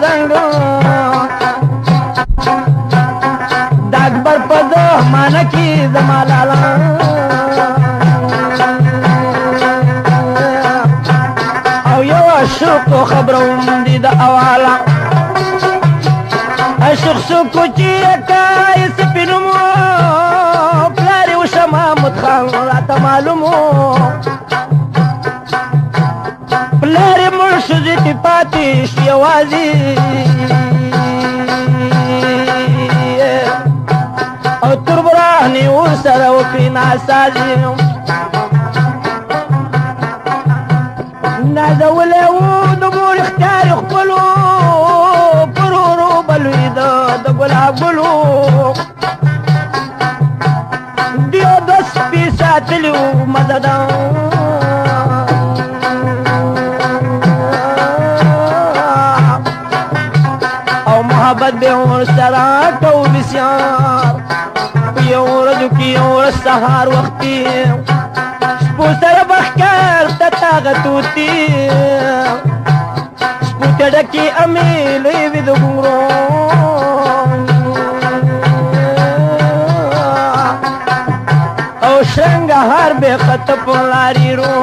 زنګو د اکبر په زمانه کې زما لالا او یو اشرف خبروم دي د اواله اشرف سوکو چې کای سپینمو پلاری و شما متخان راته معلومو پلاری مرشدی تی پاتی شیوازی او تربرانی او سر و پینا سازی نازولی او دمور اختیار اخبلو پرورو بلوی د گلاب گلو دیو دست پی ساتلیو مددان محبت به اور سرا کو بسیار یو ورځ کې اور سهار وختي سپو سره بخکار تاغتوتی سپو تډکی امیلې ود ګورو او شنګهار به خط پلاری رو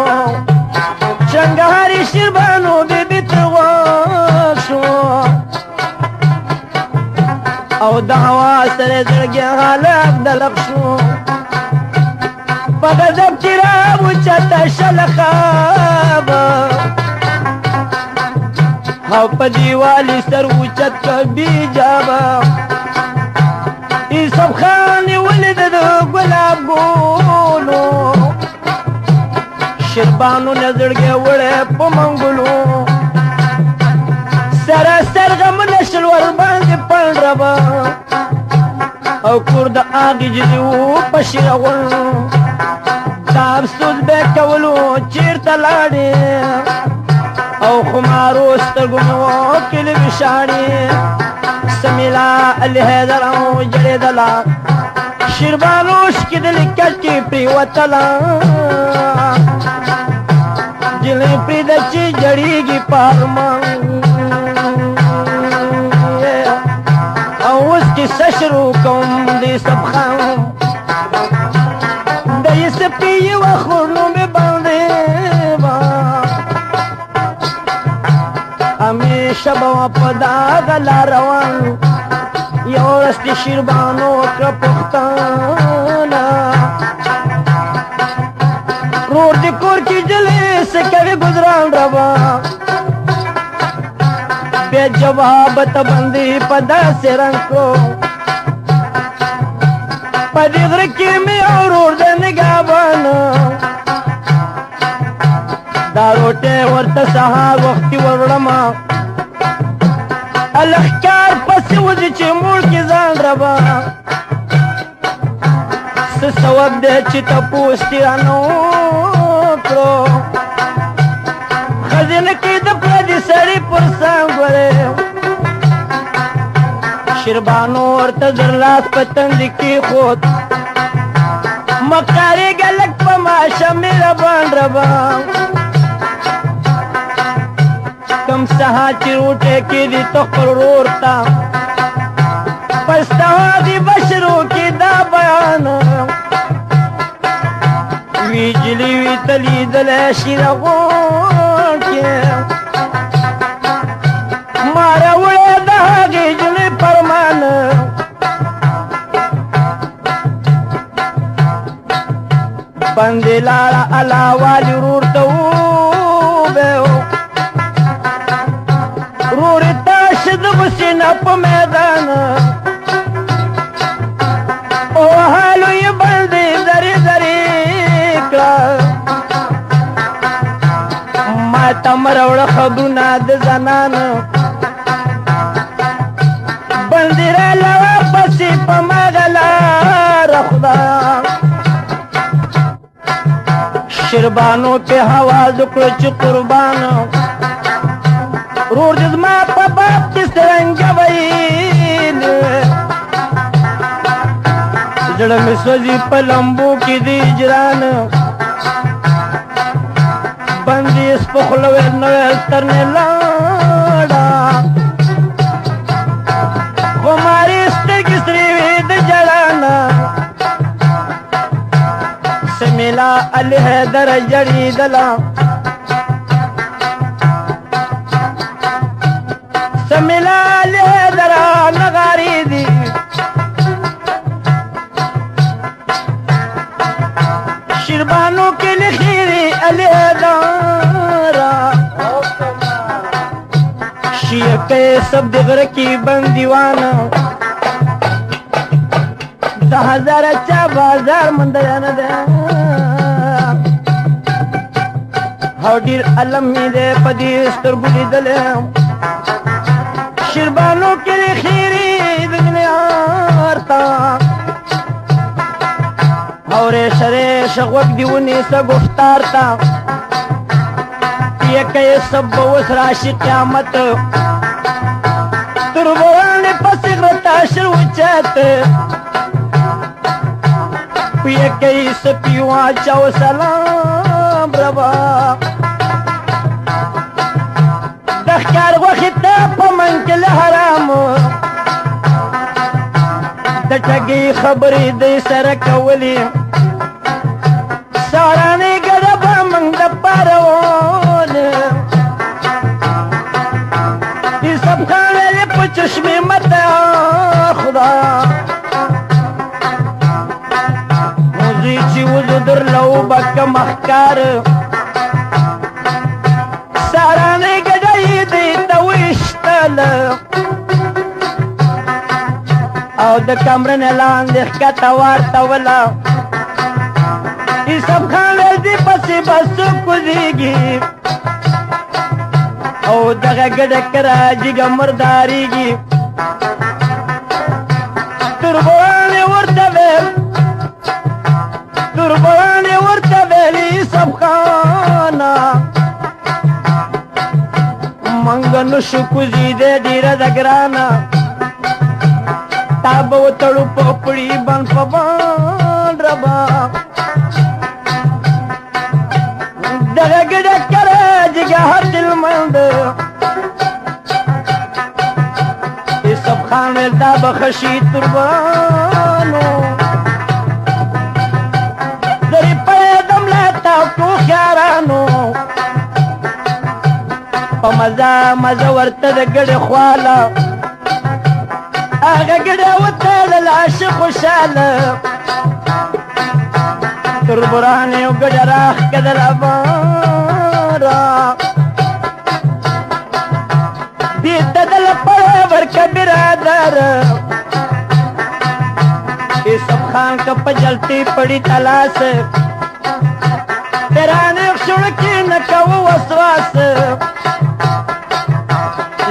شنګهاري شربانو به بتوا شو او د هوا سره زړګي حالات د لښو په غضب کې راوچته شلخاب او په دیوالي سر اوچت کبي جابا یوسف خان ولید د ګلاب ګولو شربانو نه زړګي وړه په منګلو سره سرغم نشل ور باندې پړ ربا او کور د آغی جدیو پشیرغل دا افسوس به کولو چیرته لاړې او خمارو سترګو کلی بشاړې سمیلا الهدر او جړېدلا شیربانوش کې د لیکل کې پریوتلا جلې پری د چې جړېږي پارمان سشرو کوم دې سب خام دې سپي وخورنو به باندې وا همیشه به پدا غلا روان یو رستي شیربانو کړ پښتانا روړ دې کور کې جلې سکه گزاران روا بے جواب تبندی پدا سے رنگ کو پدی غر کی میں اور دے نگابان داروٹے ورت سہا وقتی ورڑما الخکار پسی وزی چی موڑ کی زان ربا سسواب دے چی تا پوستی رانو کرو خزین کی دپلا دی سڑی پرسان گورے شربانو ورته درلاس پتند کی خود مقاری گلک پا ماشا میرا بان ربا کم سہا چی روٹے کی دی تخر رورتا پستہا دی بشرو کی دا بیان وی جلی وی تلی دلے شیرغون کی مارا وڑے دہاگی جلی پرمان بندی لارا علاوالی رورتو بیو روری تاشد بسینا پا میدان او حالو یہ بندی دری دری کلا ما تمروڑ خبرونا د زنان بندی را لوا پسی پا مغلا رخدا شربانو پہ حواز کچ قربان رور جزما پا باپ کس رنگ ویل جڑ میں سوزی پلمبو کی دی جران بندی اس پخلوے نویل ترنے لاڑا علي حیدر جړېدله سمیلا علي حیدر نغاري دي شیربانو کې لخيري علي حیدر شیعه کې سب دغره کې بندیوانه 10,000 چا بازار مندرانه ده هاو ډیر علم می ده پدې سترګو لیدلې شیربانو کې خیری دنیارتا اورې شره شغوک دیونی سا گفتار تا یہ کہ سب وس راشی قیامت تربان پسغرتا شروچت یہ کہ سپیوا چاو سلام ربا دخکار وقت پمن کل حرام د ټګي خبرې د سره کولې سارانه ګډه من د پرون دې سب خاله په چشمه مته خدا موزي چې وذر لو بک مخکار سارانه ګډه دې توشتل او د کمرن اعلان د ښکته ورته ولا ای سب خان دې پسې بس کوزيږي او دغه ګډه کرا جګ مرداريږي تربوان ورته ویلي سب خانا منګ نشو کوزي دې ډیره د ګرانا تاب وتړو پپړی بن پبان ربا دغه ګډه کرا جګه دل مند ای سب خان دا بخشی تربانو دری پیدم لتا تو خیارانو په مزه ورته د ګډه خواله هغه ګډه وته د عاشق خوشاله تر برهان یو ګډه راخ کدل ابارا دې تدل پر ورک برادر ای سب خان کا پجلتی پڑی تلاس تیرانه شړ کې نکو وسواس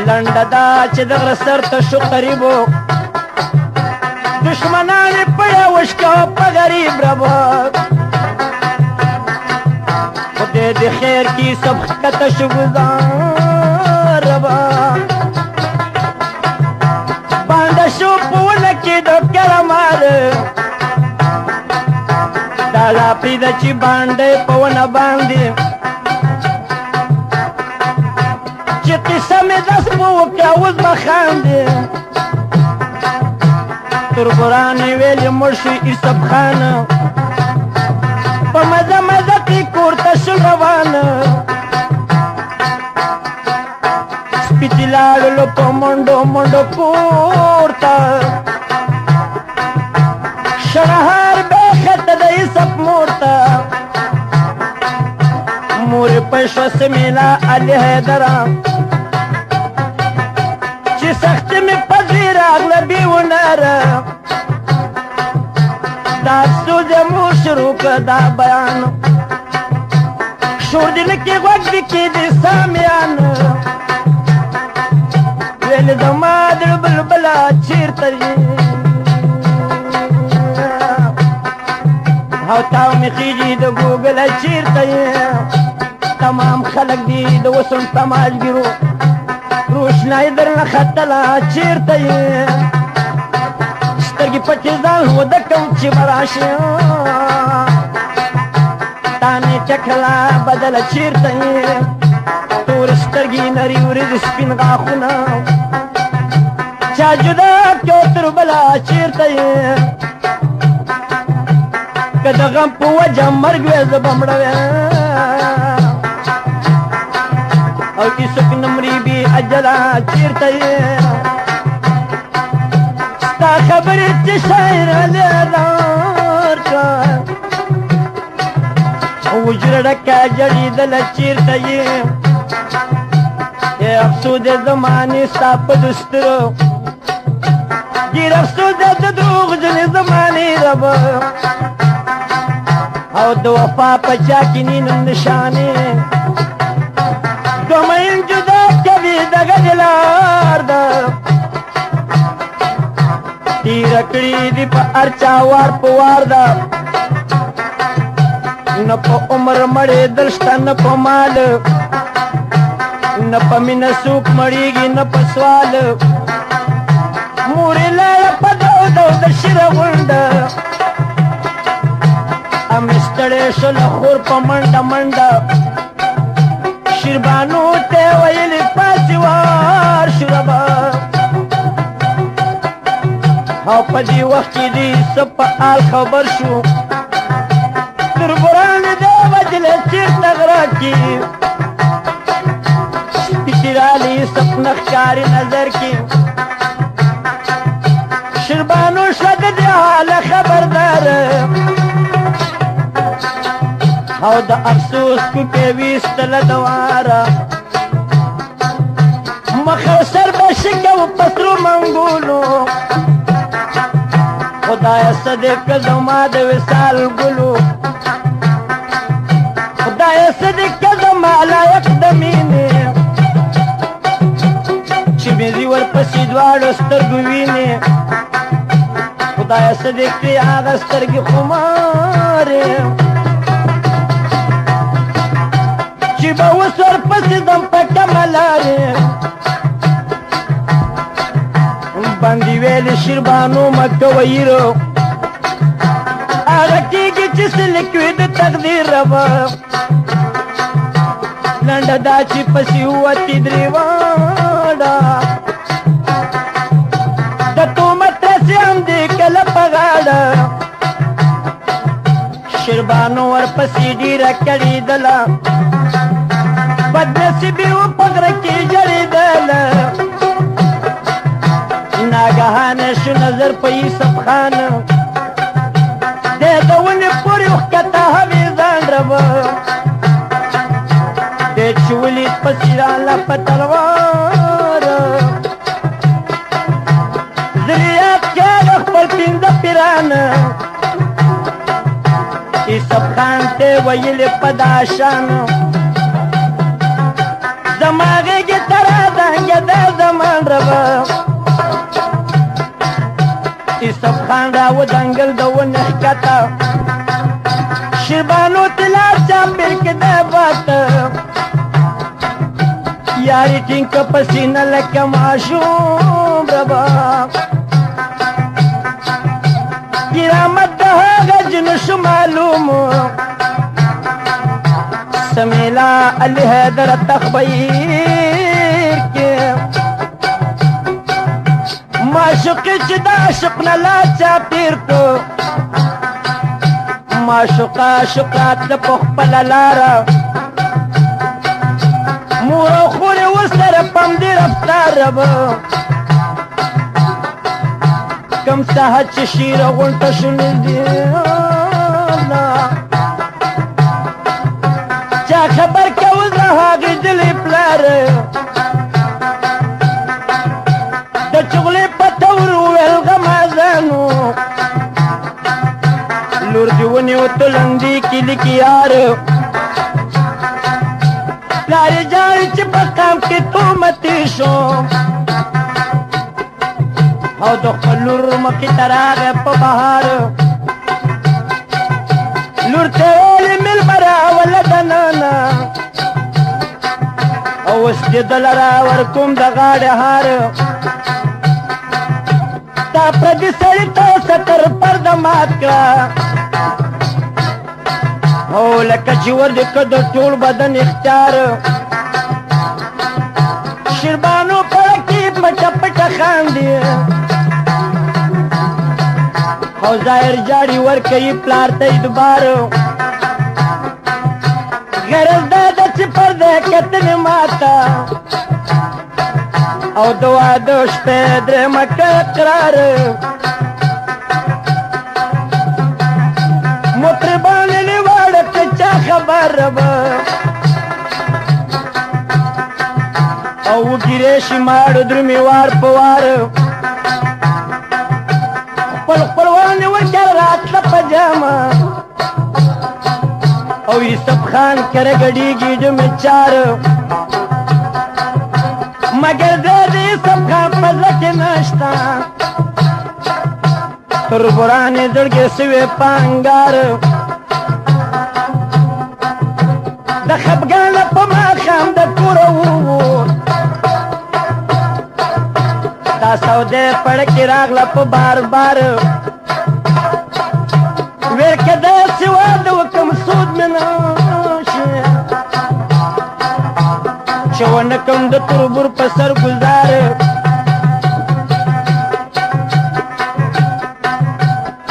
لنډه دا چې د غره سر ته شو قریبو دشمنان پړه وشکا په غریب ربا خدای دې خیر کی سب کته شو گزار ربا باندې شو پونه کې د کرمار دا لا پیدا چې باندې پونه باندې چې قسم داس مو کاوز بخاندې تر قران ویل مرشي سب خان په مزه مزه کې کوړه شو روانه سپیتلالو په منډو کوړه شهر به خط د سب مورتا مور پښو سمیلا علي حیدر چې سخت می پذیر اغله بیونر دا سوز مو شروع کدا بیان شور دل کې غوږ کې دي سامیان ویل زما د بلبلا چیرته او تاو می خیجی د ګوګل چیرته تمام خلق دی د وسن تماجګرو روشنای در خطلا چیرته سترګې پټې ځان و د کوم چې براشه تانه چکلا بدل چیرته تور سترګې نری ورې سپین غاخونه چا جدا کیو تر بلا چیرته که د غم په وجه مرګ وې زه به مړه وې او هېڅوک نه مري بې اجله چېرته یې ستا خبرې چې شاعر لیدار کړه وجره ډکه جړېدله چېرته یې افسوس د زمانې ستا په دسترو ډېر افسوس دی د دروغجنې زمانې ربه او د وفا په چا کې نی نوم نشانې دو مین جدا کوي دغه دلار ده تېره کړي دي په هر چا وار په وار ده نه په عمر مړېدل شته نه په مال نه په مینه څوک مړېږي نه په سوال مورې لاړه په دو دو د شیره غونډه امې ستړې شوله خور په منډه منډه شیربانو ته ویلې پاسې وار شو ربه او په دې وخت کې دې څه په حال خبر شو تربران دې وجلې چېرته غره کې سپېڅلي سپنه ښکاري نظر کې شیربانو شوه د دې حاله خبردار او د افسوس کوکې ویستله دواره مخ او سر به شکه و په سرو منګولو خدایه څه دې که زما د وصال ګلو خدایه څه دې که زما لایق د مینې چې مې دي ورپسې دواړو سترګو وینې خدایه څه دې کړې هغه سترګې خمارې چې به اوس ورپسې ځم په کمه لارې باندې ویلې شیربانو مه کوه ییرو هغه کېږي چې څه لیکوي د تقدیر ربه لنډه دا چې پسې ووتې درې واړه د تومت رسې هم دې کله په غاړه شیربانو ورپسې ډېره کړېدله بدنصیبي و په غره کې جړېدله ناګهانه شو نظر په یوسف خان دی د ونې پورې وښکته هوې ځان ربه دی چې ولید پسې راله په تلوار زریات کاله خپل پنځه پیران یوسف خان ته ویلې په دا شان زما غېږې ته رادانګه دا زمان ربه یوسف خان را ودانګل د ونې ښکته شیربانو طلا چاپېر کې دی باته یاري ټینګ که په سینه لکه ماشوم ربه کرامت د هغه جنو شو معلوم سمیلا علی حیدر تخبیر کې معشوقې چې د عاشق نه لا چاپېر کو معشوقه عاشقات د په خپله لاره مور او خور یې ورسره په همدې رفتار ربه کم ساحت چې شیره غونټه شو نږدې چا خبر کوه زه هغې جلې پلار د چغلې په تور وویل غمازانو لور دې ونیو تلندې کې لیکي یار پلار یې جاړي چې په قام کې تومتې شو او د خپل لور مخې ته راغی په بهار لور ته ویلې مېلمه راوله دننه او اوس دې دله راورکوم د غاړې هار تا پردي سړي ته ستر پرده مات کړه او لکه چې ور دې که د ټول بدن اختیار شیربانو پړه کې پټه پټه خاندي او ظاهر جاړي ورکوي پلار ته اعتبار غرض دا ده چې پرده کتنې ماته او د واده شپې درېمه که قرار مطربان لیواړه که چا خبر به او وګیرې شي ماړو درومې وار په وار خپل خپلوان یې ورکړه راتله په جامه او یوسف خان کره ګډېږي ډمې چار مګر د یوسف خان په زړه کې نشته تربوران یې زړګې سوې په انګار د خفګانه په ماښام د کوره ووت دا سودې پړکې راغله په بار بار ویل که داسې واده وکړم سود مې نه شي چې ونه کړم د تربور په سر ګزار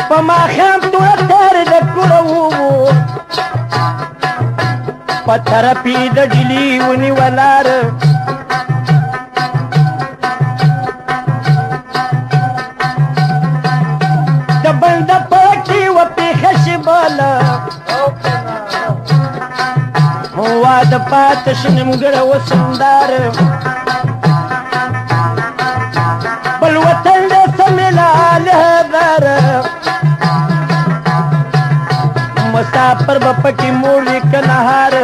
په ماښام توره تارې د کوره ووت په طرف یې د ډیلي ونیولار د بنده پاکي وپېښه شي باله واده پاته شي نیمګړه وسندار بل وطن د سمیلاله هدار مسافر به پکې موړ وي که نهار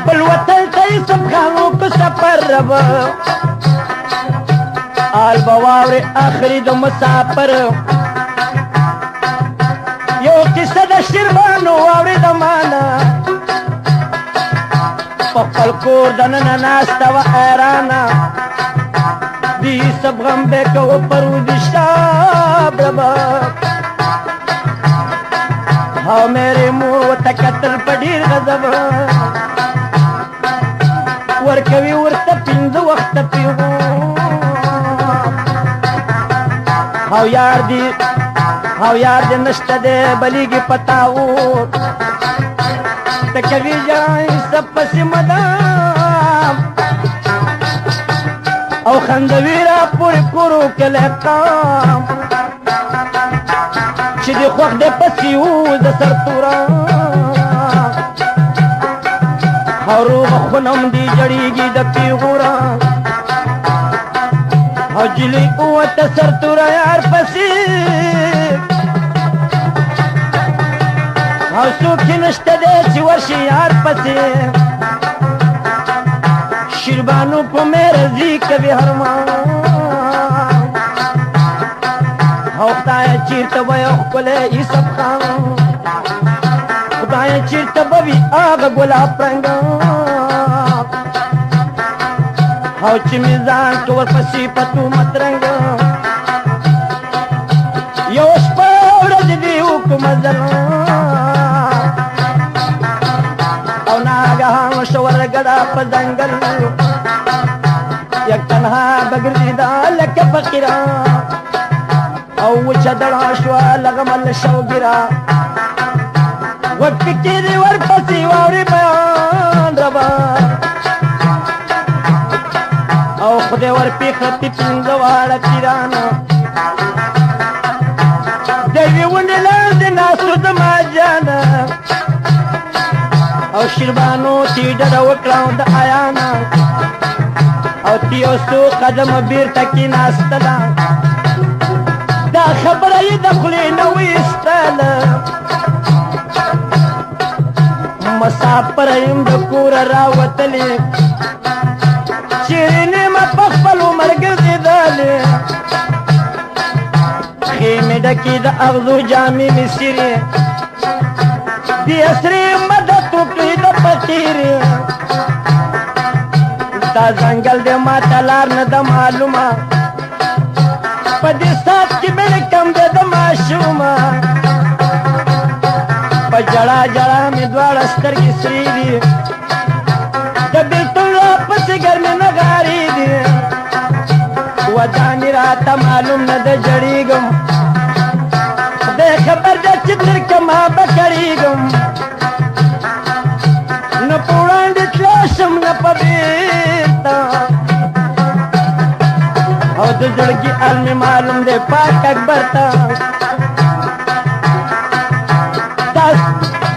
بل وطن ته یوسف خان وکړو سفر ربه آل به واورې آخري د مسافر یو کیسه د شیربانو واورې د مانه په خپل کور دننه ناسته وه حیرانه د یوسف غم به یې کوه پرودي شاب ربه او میرے مور ورته کتل په ډېر غضب ورکوي ورته پنځه وخته پیغام او یار دې نشته دی بلیږي په تاوت ته کوي جای سب پسې مدام او خندوي را پورې کورو کلی قام چې دې خوښ دی پسې و د سرتوره او روغه خونم دې جړېږي د پیغوره او جلۍ ووته سرتوره یار پسې او څوک یې نشته دی چې ورشي یار پسې شیربانو په مېرزي کوي هرمان او خدای چیرته به یو ښکلی یوسف خان خدای چیرته به وي هغه ګلاب رنګه او چې مې ځان که ورپسې په تومت رنګه یو شپه ورځ دې وکړو مزل او ناګهان شو ورګډه په ځنګل یک تنها بګرځېده لکه فقیره او وچه دړه شوه لغمل شوګیره وپکې دې ورپسې واورې بیان ربه او خدای ورپېښه پې پنځه واړه پیرانه د یوې ونې لاندې ناستو زما جانه او شیربانو ته یې ډډه وکړه د آیانه او ته یو څو قدمه بېرته کېناستله دا خبره یې د خولې نه ویستله مسافره یم د کوره راوتلې چیرې نیمه په خپل عمر ګرځېدلې خیمې ډکې د اغزو جامې مې څیرې د اسرې مدد وکړې د فقیرې دا ځنګل دی ماته لار نه ده معلومه په دې ساعت کې مې کم دی د ماشومه په جړا جړا مې دواړه سترګې سرې دي د بېلتون راپسې ګرمې نغارې دي ودانی راته معلوم نه ده جړېږم خدای خبر ده چې تر کما به کړېږم نه په وړاندې تله شم نه په بېرته او د زړګي حال مې معلوم دی پاک اکبر ته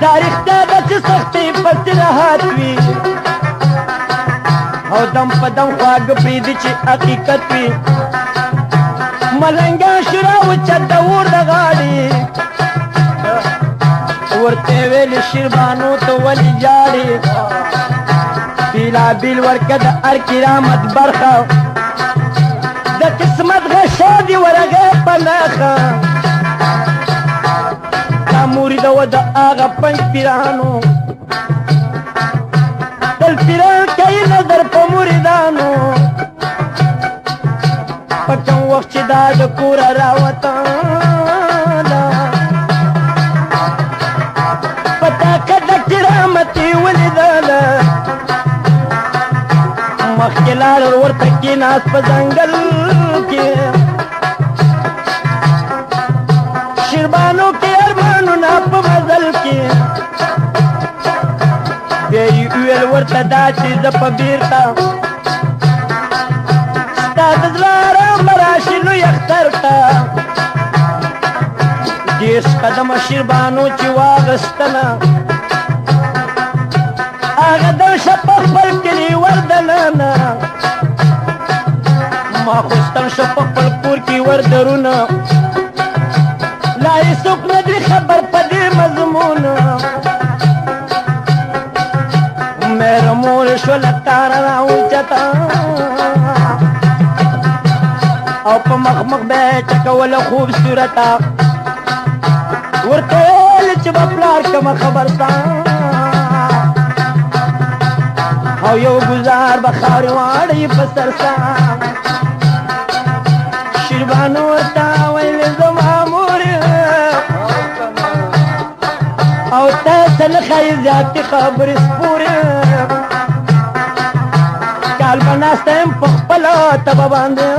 دا رښتیا ده چې سختۍ پسې راحت وي او دم په دم خواږه پرېږدي چې حقیقت وي ملنګان شورا وچه د اور د غاړې ورته ویلې شیربانو ته ولې جاړې بېلابېل ورکه د هر کرامت برخه د قسمت غشا دي ورغې په نښه دا مرید و د هغه پنج پیرانو تل پیران کوي نظر په مریدانو په کوم وخت چې دا د کوره راوتله په طاقت د کرامت یې ولیدله مخکې لاړ ورته کېناست په ځنګل کې شیربانو کې ارمانونه په مزل کې بیا یې وویل ورته دا چې زه په بېرته ستا د زړه ارام به راشي لوی اختر ته دېرش قدمه شیربانو چې واغستله هغه درشه په خپل کلي وردننه ماخوستن شو په خپل کور کې وردرونه لا یې څوک نه دي خبر په دې مضمون مېره مور شوله تاره راوچته او په مخ مخ به یې ټکوله خوبصورته ورته ویل چې به پلار کومه خبر ستا او یو گزار به خاورې واړی په سر سا شیربانو ورته ویل زما مور او تا څه نه ښایي زیاتې خبرې سپورې کال به ناسته یم په خپله تبه باندې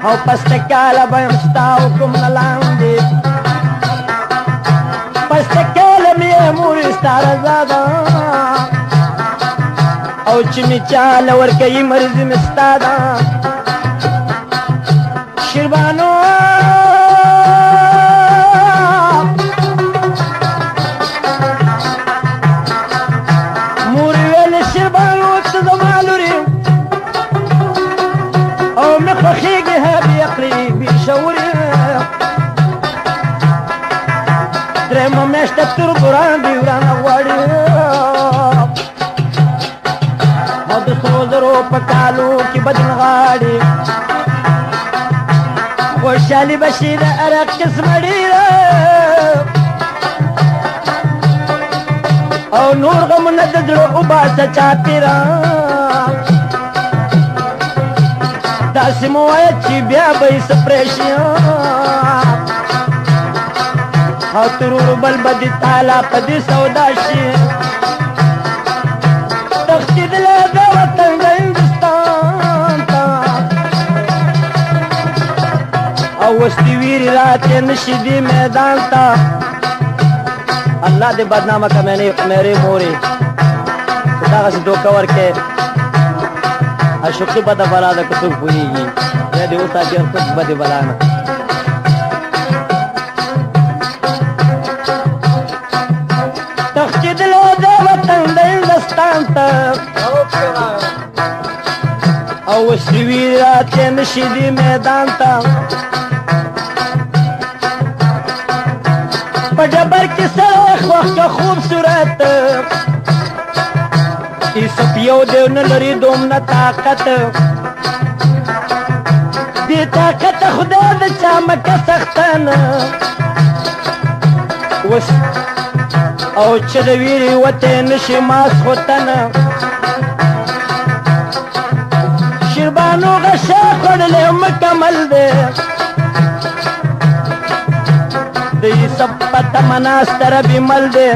او پسته کاله به یم ستا حکم نه لاندې پسته کاله مې مورې ستا رضا ده او چې مې چاله ورکوي مرضي مې ستا ده شیربانو مورې ویلې شیربانو ته زما لورې او مې خوښېږي بې عقلې بې شعورې درېیمه میاشته تر ګران دي ورانه غواړي او د سرو زرو په کالو کې بدن غاړي خوشحالي به شي د هر قسمه ډېره او نور غمونه د زړه وباسه چاپېره داسې مو وایه چې بیا به یې څه پرېشي او ترور بل بدی تالا پدی سودا شي تختیدله د وطن د هندوستان ته او وستی ویری راتې نشي دې میدان ته الله دې بدنامه که میرے مورې دغسې دوکه ورکې اشوقي بده بلا ده که څوک پوهېږي بیا دې وساتي هر څوک بدې بلا نه تختیدله د وطن د هندوستان ته او وسلې ویرې راتې نشي دې میدان ته په ډبر کې سره خوښه خوبصورت ایسپ یو دیو نه لري دومره طاقت بې طاقته خدای د چا مکه سختانه او چې د ویرې وتې نشي ماسخوتنه شیربانو غشه خوړلی مکمل دی د یوسف په تمه ناسته ربي مل دی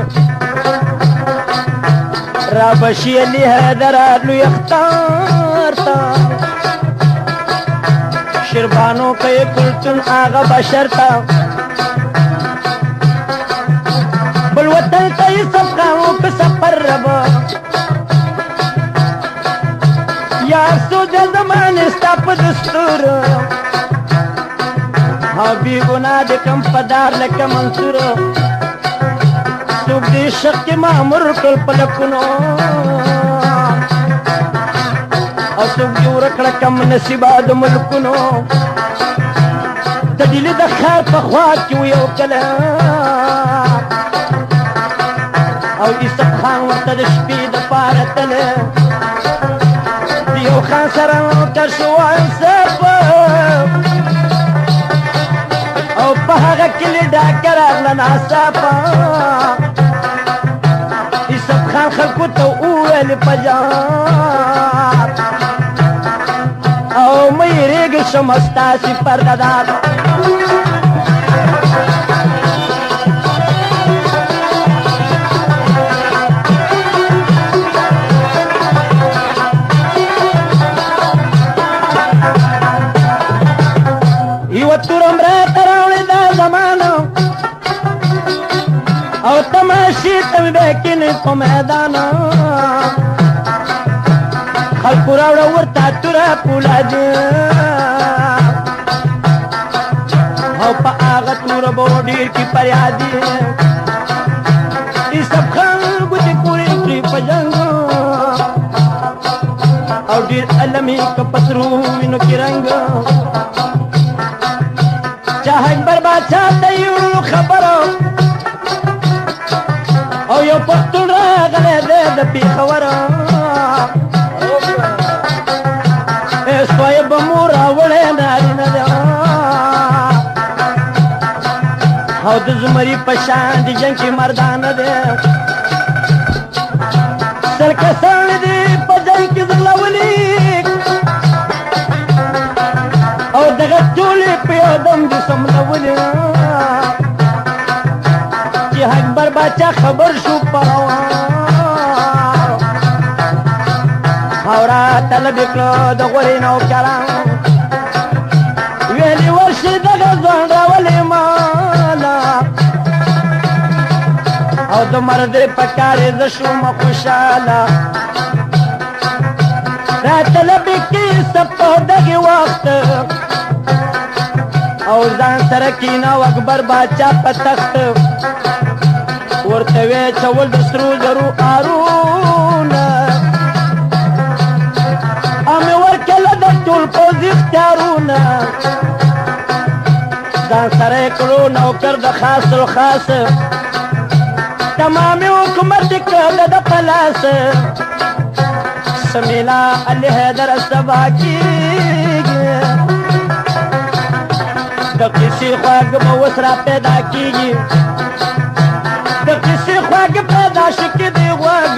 را بشي اللي هدر لو يختارتا شربانو كي كلتن آغا بشرتا بالوطن تي سبقاو كسفر ربا يا سود زمان استاپ دستور بی گناہ دے کم پدار لکا منصور سوک دی شق کی معمر کل پلکنو او سوک دی ورکڑا کم نصیبا دو ملکنو تدیل دخار پخواد کیو یو کلا او ایسب خان وقت دشپی دپارتل دیو خان سران کشوان سب او پاگا کلی ڈاکر اغلنا ساپا ایسب خان خلقو تو اویل پجاب او میریگ شمستاسی پرداداد تورم را تراولی دا زمانو او تماشی تم بیکنی پا میدانو خلقو راوڑا ورطا تورا پولا دی او پا آغا تورا بوڈیر کی پریادی ای سب خلقو دی کوری کری پا جنگو او دیر علمی کپسروینو کی رنگو چاہ اکبر بادشاہ تیو خبرو او یو پختون را غلے دے دپی خورو سوئی بمورا وڑے ناری ندو او دزمری پشان دی جنگ کی مردان دے سرکسان دی پجنگ کی ظلولی او دغت تولی پیادم دی سمدولی چی اکبر باچا خبر شو پاوان اورا طلب اکلو دغوری نو کران ویلی ورشی دغزوان راولی مالا او دو مرد پکاری زشو مخوشالا را طلب کی سپو دغی وقت او ځان سره کینا اکبر باچا په تخت ورته وی چول د سرو زرو آرونا امي ورکله د ټول پوز اختیارونه ځان سره کړو نوکر د خاص الخاص تمامي حکومت کړه د پلاس سمیلا علي حیدر سبا کیږي د کسی خواږ به اوس را پیدا کیږي د کسی خواږ پیدا شي کې دی غوږ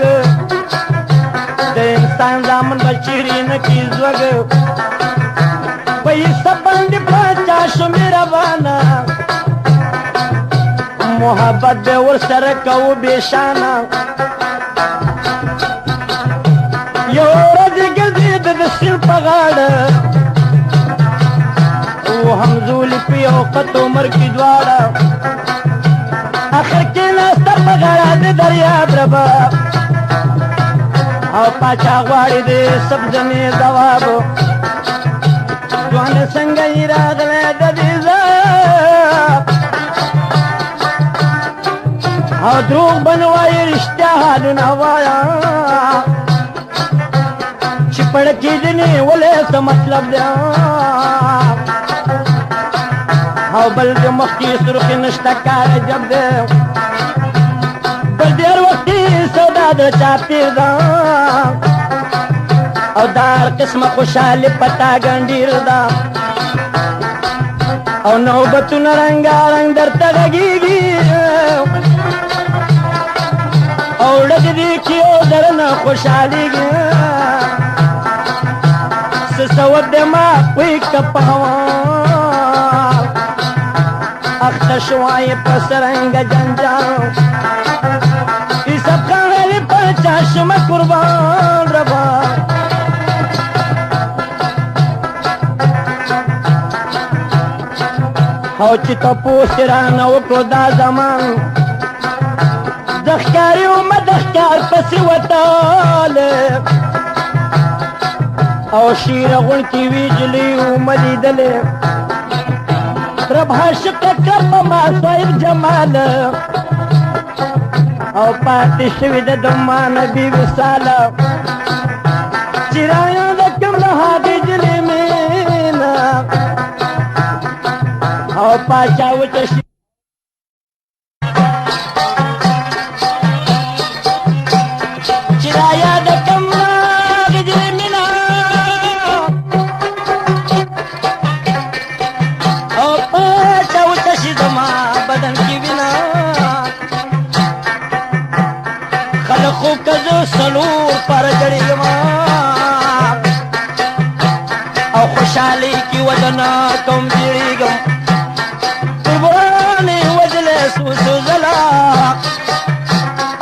د انسان زامن به چیرې نه کي زوږ په ایسه باندې پاچا شو مهربانه محبت به ورسره کوو بېشانه یو ورځ ګرځېده د سیند په غاړه همزولی پی اوقت عمر کی دوارا آخر کی ناستا پگارا دے دریاب ربا او پاچا غواری دے سب جنے دوابو دوان سنگئی راغلے ددیزا او دروغ بنوائی رشتہ حالو نوایا چپڑکی دنی ولے سا مطلب دیا او بل د مخی سرخی نشتا کار جب دے بل دیر وقتی سودا د چاپیر دا او دار قسم خوشحالی پتا گنڈیر دا او نوبتون رنگا رنگ در تغگیگی او لگ دیکھی او درنا خوشحالی گی سسود دماغ وی کپاوان اختشوائی پسرنگ جنجاو ای سب خانلی پچا شمه قربان ربا او چې تپوس رانه وکړو دا زمان د ښکاري ومه د ښکار پسې وتاله او شیره غونکې ویجلې ومه لیدلې رب عاشقه کړه په ما صاحب جمال او پاتې شوې ده د ما نبي وصاله چې رایاده کړم له هغې جلې مینه او پاچا وچه شي چې رایاده کړم له هغې جلې مینه او پاچا وچه شي زما بدن کې وینه خلقو کزو سلور پر جړېږم او خوشحالي کې ودنه کوم جړېږم قربانې وجلې سوسو زلا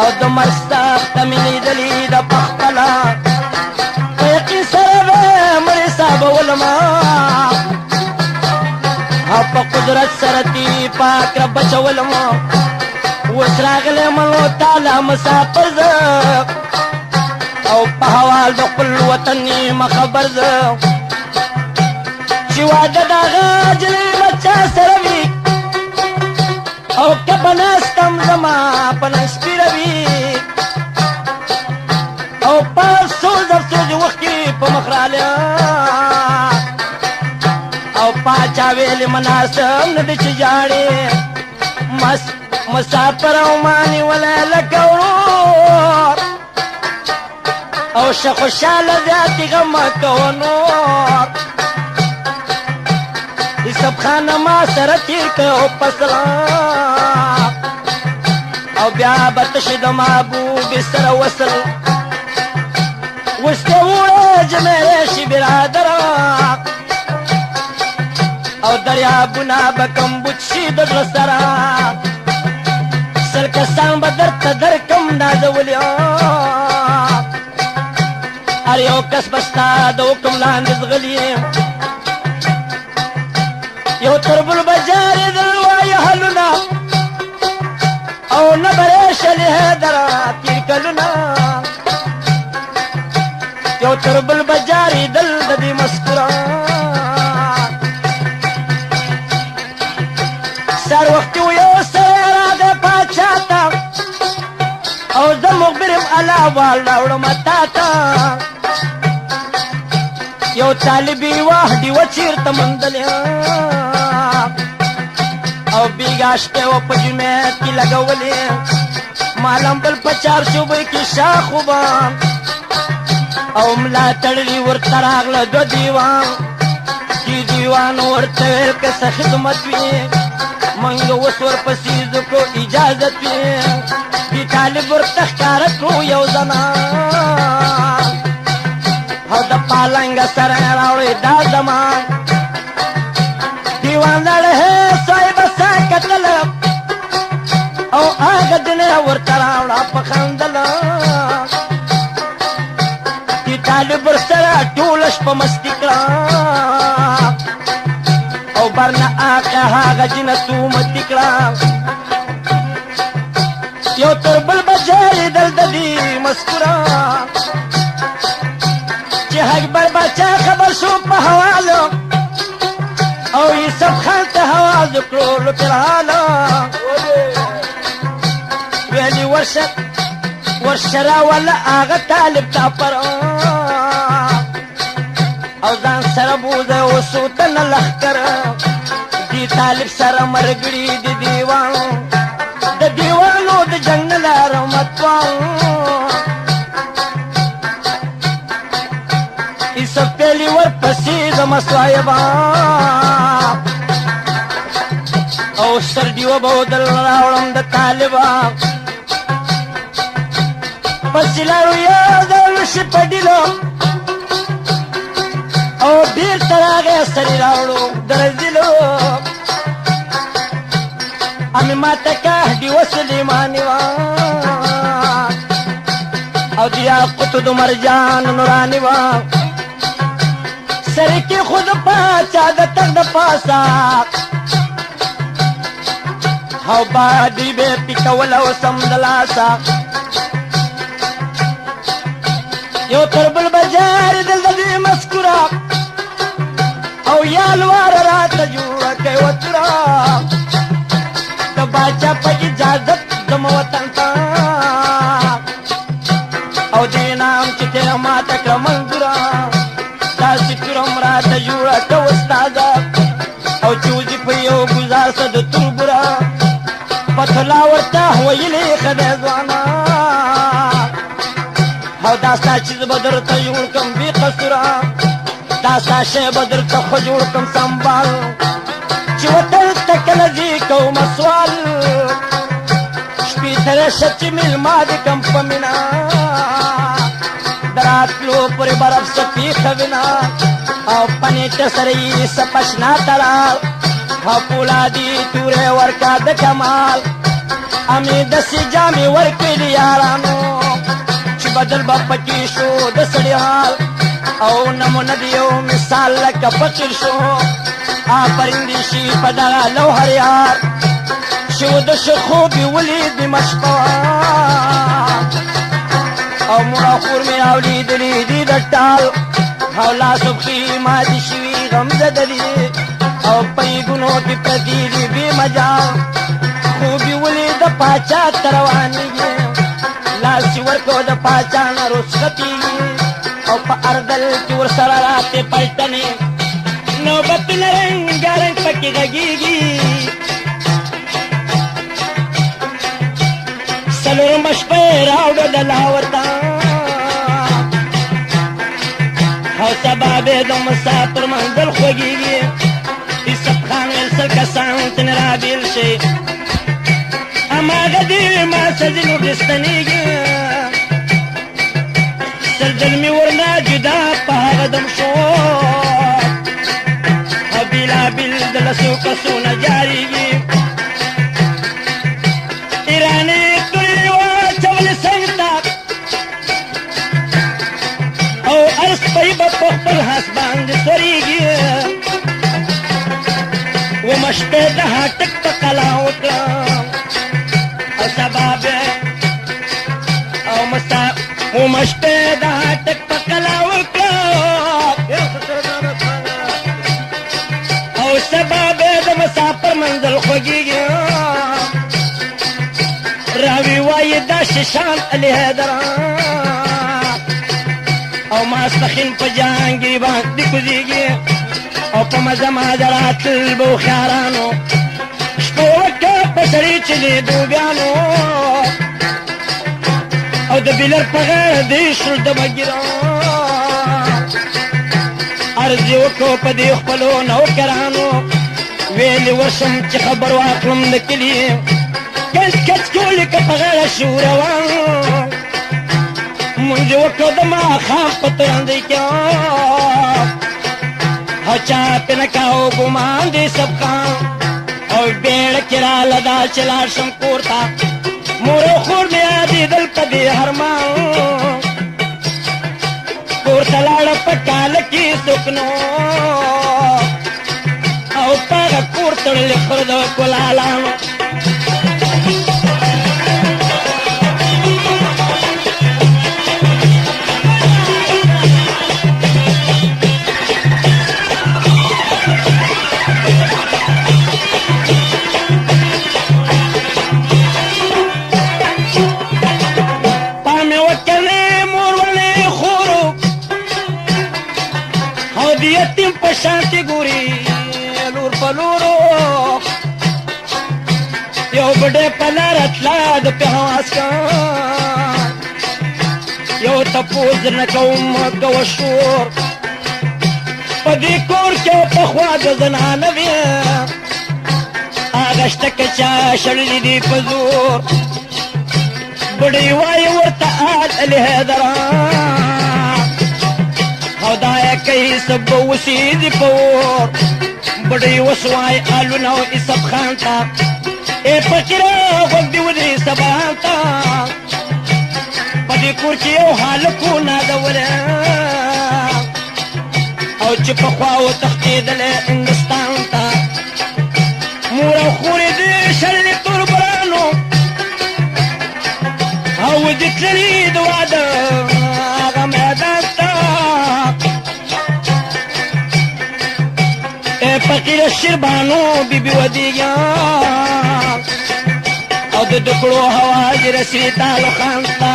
او د مرستاب ته مې لیدلې د پخپله په یقین سره به مړې صابولما او په قدرت سره دې پاک رب بچولما اوس راغلی منو تاله مسافر زه او په حوال د خپل وطن نیمه خبر زه چې واده د هغه جلۍ به چا سره وي او که به ناستم زما په ننګ سپېره وي او په افسوس افسوس وخت کې په مخ رالی او پاچا ویلې مناسب نه دی چې جاړې مسافر او مانی ولا لکه ورور او شه خوشحاله زیاتې غم کوه نور یوسف خان ما سره تېر کړه او پسله او بیا به تشې د محبوبې سره وصل اوس دې ووړه جمیرې شي برادره او دریابونه به کمبود شي د زړه سره سل کسان به درته درکم نازولي هر یو کس به ستا د حکم لاندې زغلي یو تربل به جارېدل وایي حلونه او نه به ریشلې حیدره تېر کلونه یو تربل به جارېدل د دې مسکوره سر وختي و یو سړی راغی پاچا ته او زه مخبر یم الله وال راوړم تا ته یو طالبي وه ډیوه چېرته موندلې او بېګا شپې وه په جومات کې لګولې مالم بل په چارشوبۍ کې شاخوبه او ملا تړلي ورته راغله دوه دیوان دې دیوان ورته ویل که څه خدمت وي منګ اوس ورپسې ځکو اجازت وي دې طالب ورته ښکاره کړو یو زمان او د پالنګ سره یې راوړې دا زمان دیوان لړهې صاحب سا کتل او هغه دین یې ورته راوړه په خندل دې طالب ورسره ټوله شپه مستي کړه او برنه هغه جنتو متي کړه یو تر بل به جارېدل د دې مسکوره چې اکبر باچا خبر شو په حوالو او یوسف خان ته حواز کړو لوپرهاله ویلي ورشه راوله هغه طالب ته پر او ځان سره بوځه اوسو تنه لښکر دې طالب سره مرګړي د دیوانو د جنګ نه لاره متوان یوسف پیلي ورپسې زما صاحبه او سر ډیوه به ودل راوړم د طالبه پسې لاړو یو ځل شي په ډیلو او بیرته راغی سر یې راوړو د رزیلو امې ماته که ډیوه سلیماني وه او د یاقوتو د مرجان نوراني وه سر کې خود پاچا د تخ د پاسا او بادي به پکول او سم د لاسا یو تربل بجار دل د دې مسکورا او یالوار رات جوړه کوي وترا د باچا په اجازه د موطن ته او دې نام چې ته ما تکړه منګرا تاسو کرم رات جوړه کوي استاد او چوزي په یو گزار صد تربرا پتلا ورته ویلې خدای ځوانا او داستا چیز بدر ته جوړ کم بی قصورا داستا شی بدر ته خو جوړ کم سنبال چې وتل تکل دي کوم سوال شپې تر شچ مل ما دي کم پمینا دراتلو پر برف سپی خوینا او پنیټ سرې سپشنا ترا او پولادي تورې ورکا د کمال امي د سجامي ورکې یارانو بدل بپکی شو د سړي حال او نمونه دیو مثال لکه فقیر شو پرندې شي په دغه لوهر یار شو د خوبي ولید مشپه او مړه خور مې راولیدلې دي د ټال او لاسوبخي ماتې شوي غمزدلې او پیګونو کې پرتې دي بې مجال خوبي ولید پاچا ته روانېږي لاسی ورکو د پاچان رسختی او په اردل کې ورسره راتې پلټنې نوبتونه رنګارنګ پکې غږېږي څلورمه شپه یې راوړه د لاور ته او سبا به د مسافر منزل خوږېږي یوسف خان ویل سل کسان ځنې رابېل شي هماغه دې ما سزینو ګستنېږي سرجل مې ورنه جدا په هغه دم شو او بېلابېل د لسو کسونه جارېږي ایراني تورې واچولې څنګ ته او هر سپی به په خپل هس باندې سورېږي ومه شپې د هاټک په قلا وکړه سبابه او مشته د هټک په کلا وکړه او سبابه د مسافر منزل خوږېږي راوي وایي دا شیشان علي حیدر او ماسپښین په جهانګیر باندې کوزېږي او په مزه مازه راتلل به هوښیارانو شپه وکړه په سړي چې د دوبیانو او د بیلر په غاړه دې شول د بګیرا عرض یې وکړو په دې خپلو نوکرانو ویلې ورشم چې خبر واخلم د کلي کچ کچ کولې که په غاړه شو روان مونځ یې وکړو د ماښام په ترندۍ کې او چا پې نه کاو ګمان دې سبقان او بیړه کې راله دا چې لاړ شم کور ته مور او خور مې یادېدل په دې هرمان کور ته لاړه په کاله کې څوک نو او په هغه کور تړلې خور د کلالانو یتیم په شانتې ګوري لور په لورو یو بډې په لاره تله د پهواز کان یو تپوس نه کوم کوه شور په دې کور کې پخوا د زنانه وې هغه شته که چا شړلي دي په زور بډۍ وایي ورته آد علي حیدران او دا یې کوي څه به وسېږي په اور بډۍ وسوای الونه او یوسف خان ته ای فقیره غوږ دې ودرې سبا ته په دې کور کې یو هلک و نازولی او چې پخوا وتښتېدلی هندوستان ته مور او خورې دې شړلې توربرانو او دې تللي د واده هغه میدان ته فقیر شربانو بیبي ودیږي او د دکړو هوا دې رسي تالو خان ته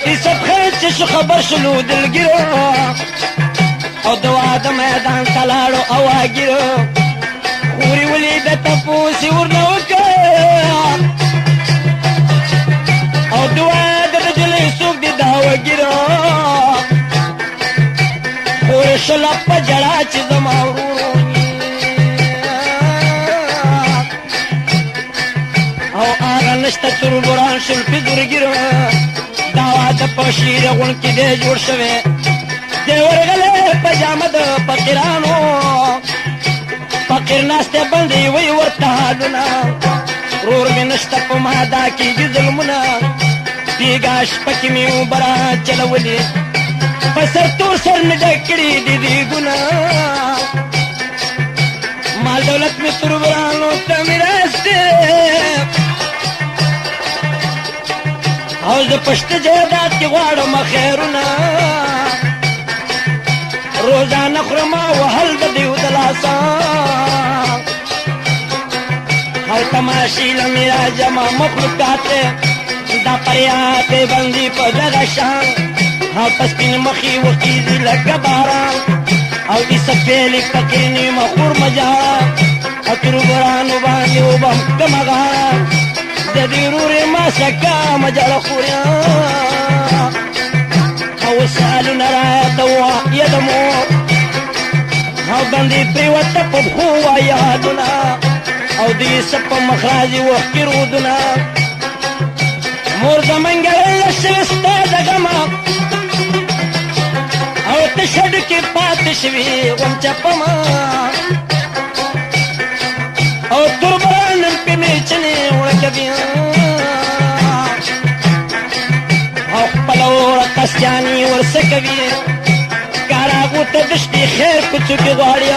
یوسف خان چې شو خبر شلو دلګیرو او د واده میدان ته لاړو اواګیرو خورې ولیده تپوس یې ورنه وکړ او د واده د جلۍ څوک دې دا وګیرو خورې شله په جړا چې زما ورورو او هغه نشته تربوران شل پېزورګیرو دا واده په شیره غون کې دی جوړ شوی دی ورغلی په جامه د فقیرانو فقیر ناستی بندې وی ورته حالونه رور مې نشته په ما دا کېږي ظلمونه دیګا شپه کې مې اوبره چلولې په سر تور سر مې ډک کړي دي دیګونه مال دولت مې تربرانو ته میراث دی او زه پشت جایداد کې غواړم خیرونه روزانه خورم وهل د دیو د لاسه او تماشې له مې راجمع مخلوقات دا پریاتې بندي په دغه شان او په سپین مخې وخیږي لکه باران او عیسه فعلې فقیر نیمه خورمجه او تربرانو باندې وبم کمغان د دې رورې ما سکه مجله خوریا او سالونه راته وایه د مور او باندې پرېوته په پښو وایه یادونه او د عیسه په مخ راځي وښکې رودونه مور زمونږ له شوې ستا د غمه او ته شډ کې پاتې شوې غونچه په ما او تربران نن پې میچنې وړکوي او خپله وړه قسیانې ورڅه کوي کاراغو ته دشتې خیر کوڅو کې غواړي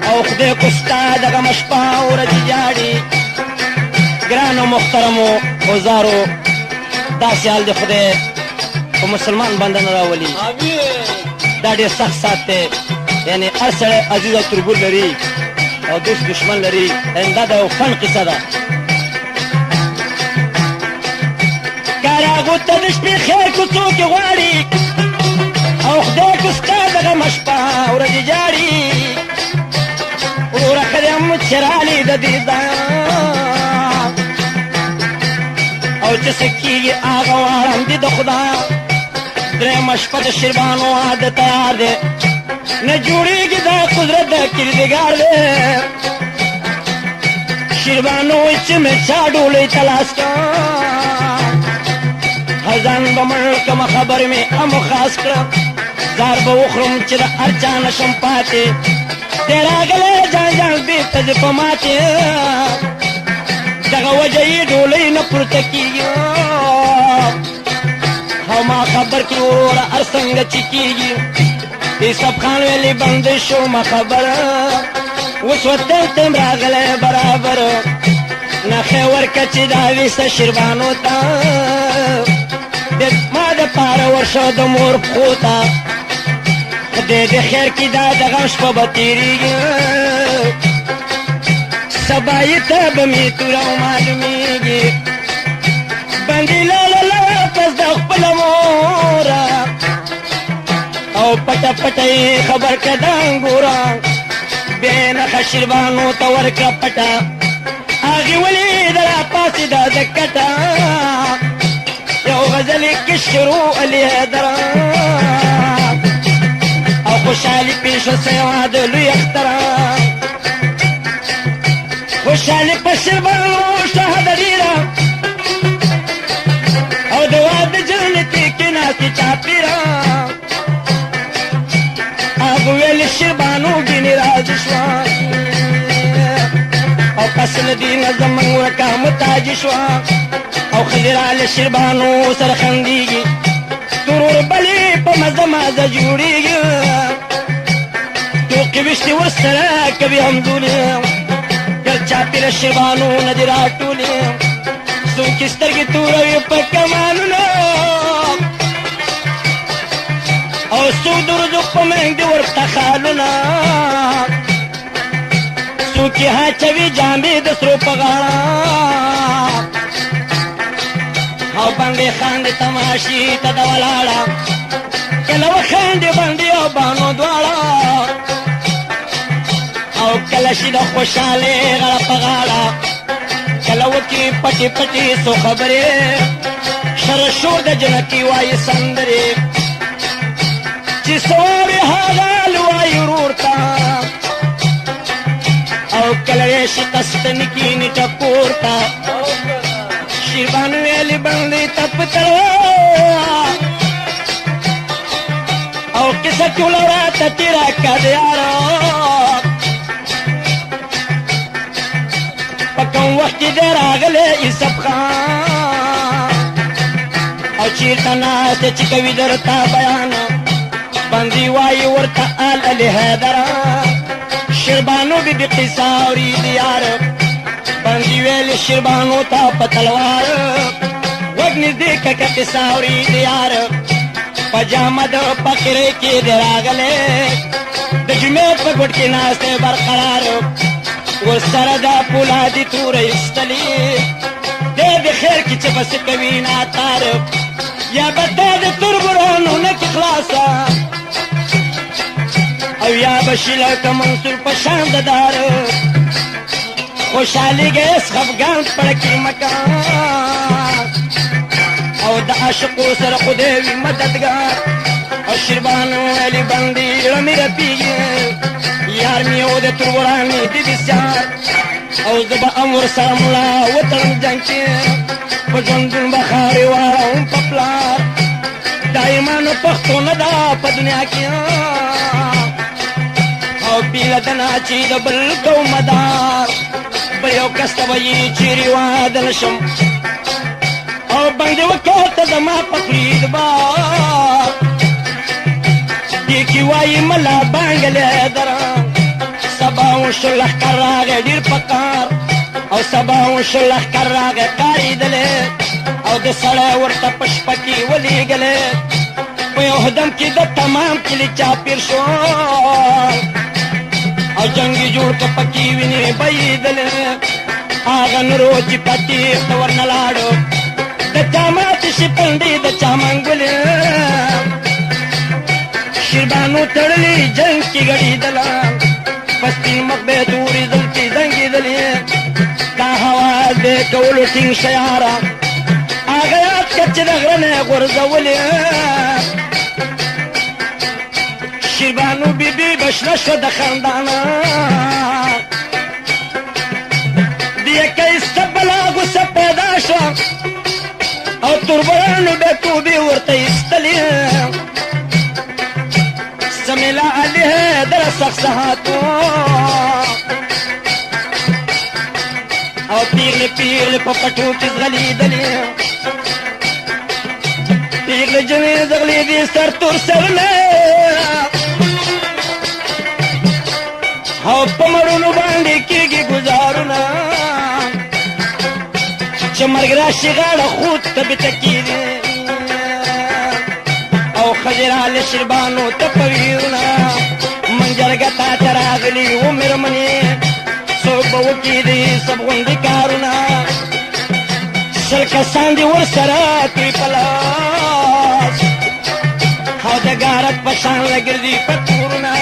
او خدای کو ستا دغه شپه ورځې جاړي ګرانو محترمو اوزارو داسې حال د خدای په مسلمان باندې نه راولي دا ډېر سخت سات دی یعنې هر سړی عزیز او تربور لري او دوست دشمن لري دا د یو فن قصه ده کاراغو ته د شپې خیر کوڅو کې غواړي او خدای کو ستا دغه شپه ورځې جاړي وروره ښه دی هم چې رالې د دې ځان او چې څه کېږي هغه واړم دي د خدا درېیمه شپه د شربانو واده تیار دی نه جوړېږي دا قدرت د کردګار دی شربانو وایي چې مې چا ډولۍ ته لاس کړه ځان به مړ کړمه خبر مې هم خاص کړه زار به وخورم چې د هر چا نه شم پاتې دی راغلی جان جان بېرته دې په ماتې دغه وجه یې ډولۍ نه پورته کېږي او ما خبر کړي وروره هر څنګه چې کېږي یوسف خان ویلې بندې شومه خبره اوس وطن ته م راغلی برابر نښې ورکه چې دا ویسه شربانو ته ما د پاره ورشه د مور پښو ته خدای د خیر کې دا د غم شپه به تېرېږي سبا یې ته به مې توره او معلومېږي بندې لاله پس د خپله موره او پټه پټه یې خبر کړه د انګوره بیا یې نښه شربانو ته ورکړه پټه هغې ولیده راپاڅېده د کټه یو غزل یې کې شروع علي حیدره او خوشحالي پېښ سوه د لوی اختره خوشحالي په شربانو شهده ډېره او د واده جنتې کې ناستې چاپېره هغه ویل شربانو ګینې راضي شوه او فصل دي نظم ورکا متاج شوا او خزرال شربانو سر خندیگی ترور بلی پا مزه مزه جوڑیگی توقی بشتی ورسرا کبی همدولی گر چاپی شربانو ندی راٹولی سوکی سترگی توروی پا کمانونا او سو درزو پا مهنگ دی ورکتا خالونا سوکی ها چوی جامی دسرو پا غانا او بندی خاندی تماشی تا دولالا کلو خاندی بندی او بانو دوالا او کلشی دا خوشالی غلا پا غالا کلو کی پٹی پٹی سو خبری شرشور دا جنتی وائی سندری چی سواری حاغال وائی رورتا او کلوی شکست نکینی ٹکورتا شیربانو ویلی بندی تپ تلوا او کسا کولورا تیرا کدیارا پکم وقتی دیر آگلے ای سب خان او چیرتا ناستے چکوی درتا بیانا بندی وائی ورتا آل علی حیدرا شربانو بی بی قصاوری دیار بندی ویلی شربانو تا پتلوار وگنی دیکھا کا قصاوری دیار پجامد پکرے کی دراغلے دجمیت پا گھٹ کی ناستے برقرار ورسردا پولا دی تور استلی دے خیر کی چپس کبھی ناتار یا بتا دے تربرانو نکی خلاصا او یا بشیلہ کا منصور پشاند دار خوشحالی گئے اس خفگان پڑکی مکان او دا عاشقو سر خودیوی مددگار او شربانو علی بندی رمی رپیگی یارمی او دے ترورانی دی بسیار او زبا امور سرملا وطن جنکی پجندن بخاری وارون پپلار دائمان پختو ندا پا دنیا کیا او بیلدنا چی دبل گو مدار بیو کستا بایی چیری وادلشم او بندی وکوتا دما پخرید بار دیکی وائی ملا بانگلے دران سباون شلخ کر راگے دیر پکار او سباون شلخ کر راگے کاری دلے او دے سڑے ورطا پشپکی ولی گلے پیو حدم کی دا تمام کلی چاپیر شوار او جنگی جوڑ کا پکی وینی بائی دلے آغن روچی پتی اختور نلارو دا چامات شپندی دا چامنگولے شربانو تڑلی جنگ کی گڑی دلا پستی مقبے دوری دل کی زنگی دلی کا حواز دے کولو تنگ شیارا آغیات کچ دغرنے غرزولی شربانو بی بی بشنشو دخاندانا دیئے کئی سبلا غصہ پیدا شو او تربرانو بے تو بی ورطا استلی سمیلا علی ہے در سخصحاتو او پیغل پیغل پپٹو کس غلی دلی پیغل جمیز غلی دی سر تور سرنے او پمرونو باندی کی گی گزارونا چمرگ راشی غاڑا خود تبی تکی دی او خجرال شربانو تپویرونا منجرگتا تراغلی عمر منی صوب وکی دی سب غندی کارونا سلکسان دی ورسرا تی پلاس او دگارت پشان لگردی پتورونا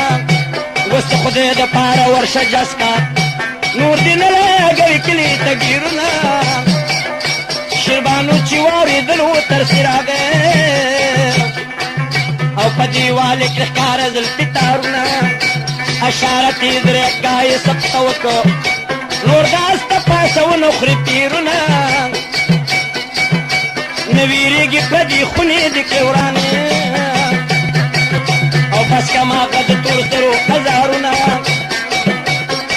وست خودی دا پارا ورش جسکا نور دی نلاغوی کلی تگیرونا شربانو چیواری دلو ترسی راگے او پا دیوالی کرکار زلتی تارونا اشارتی درک گای سبتوکو نور داستا پاسو نخری تیرونا نویری گی پا دی خونی دی کورانی او بس کما قد تور سرو قزارونا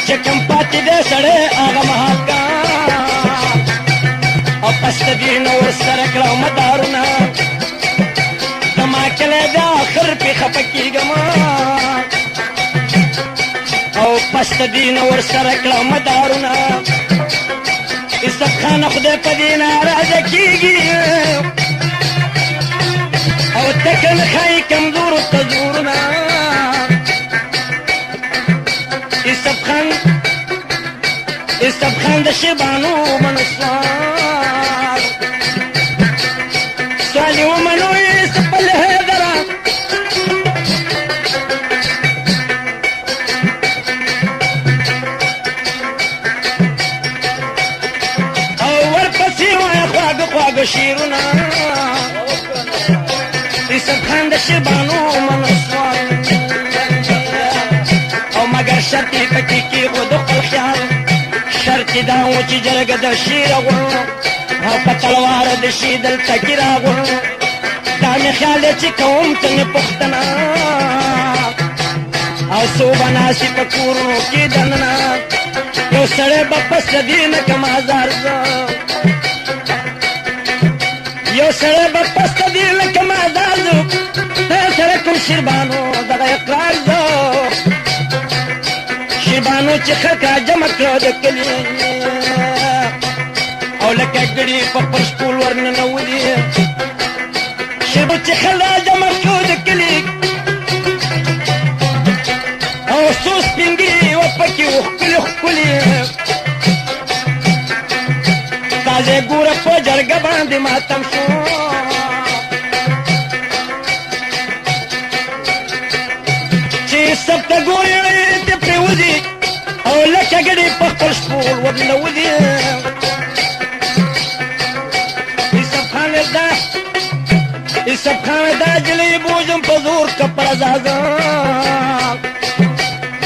چکم پاتی دے سڑے آغا محاکان پست دین ورسره کړه مدارونه زما کلی د آخر پې خفه کېږم او پست دین ورسره کړه مدارونه یوسف خان خدای په دې ناراضه کېږي او تکن ښایي کمزورو ته زورونه یوسف خان د شیبانو منسوار سوالی ومنو یوسف الهدره او ورپسې وایه خواږه خواږه شعرونه یوسف خان د شیبانو منسوار او مګر شرط یې پکې کېښود خپل خیال شرط دا و چې جرګه د شیر غواړو او په تلوار د شي دلته کې راغواړو دا مې خیال دی چې کوم ته مې پوښتنه او څو به ناستې په کورونو کې دننه یو سړی به پس د دې نه کم ازار زه یو سړی به پس د دې نه کم ازار زه سره کوم شیربانو دغه اقرار زه شیربانو چې خلک را جمع کړه د کلي او لکه ګړي په فرش پول ورننولي شیربو چې خلک را جمع کړه د کلي او څو سپین ږیري وه پکې و ښکلي ښکلي تازه ګوره په جرګه باندې ماتم شو چې سب ته ګورې وځي او لکه ګډې په خپل شپول ورننوځي یوسف خان دا جلۍ بوجم په زور که پر ازازه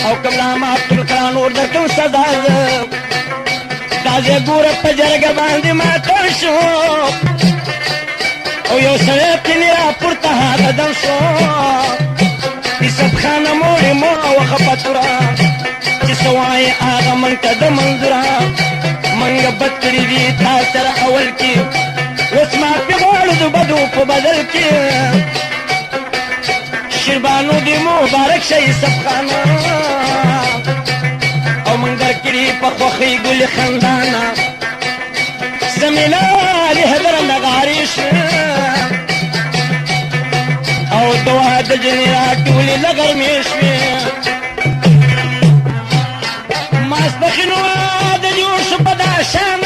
او کملا عبدالکرا نور درکم سزا زه دا ځای ګوره په جرګه باندې ماتم شو او یو سړی پینې راپورته قدم شو یوسف خانه موړې مو وخه پتوره چې څه وایې هغه موږ ته د منظوره موږ بد کړي دي تا سره اول کې اوس معافي غواړو د بدو په بدل کې شیربانو دې مبارک شه یوسف خانه او موږ درکړي په خوښۍ ګلې خندانه زمینه د حیدر نغارې شه او دوا د جنې راټولې له غرمې شوې ماسپښین واده جوړ شو په دا شان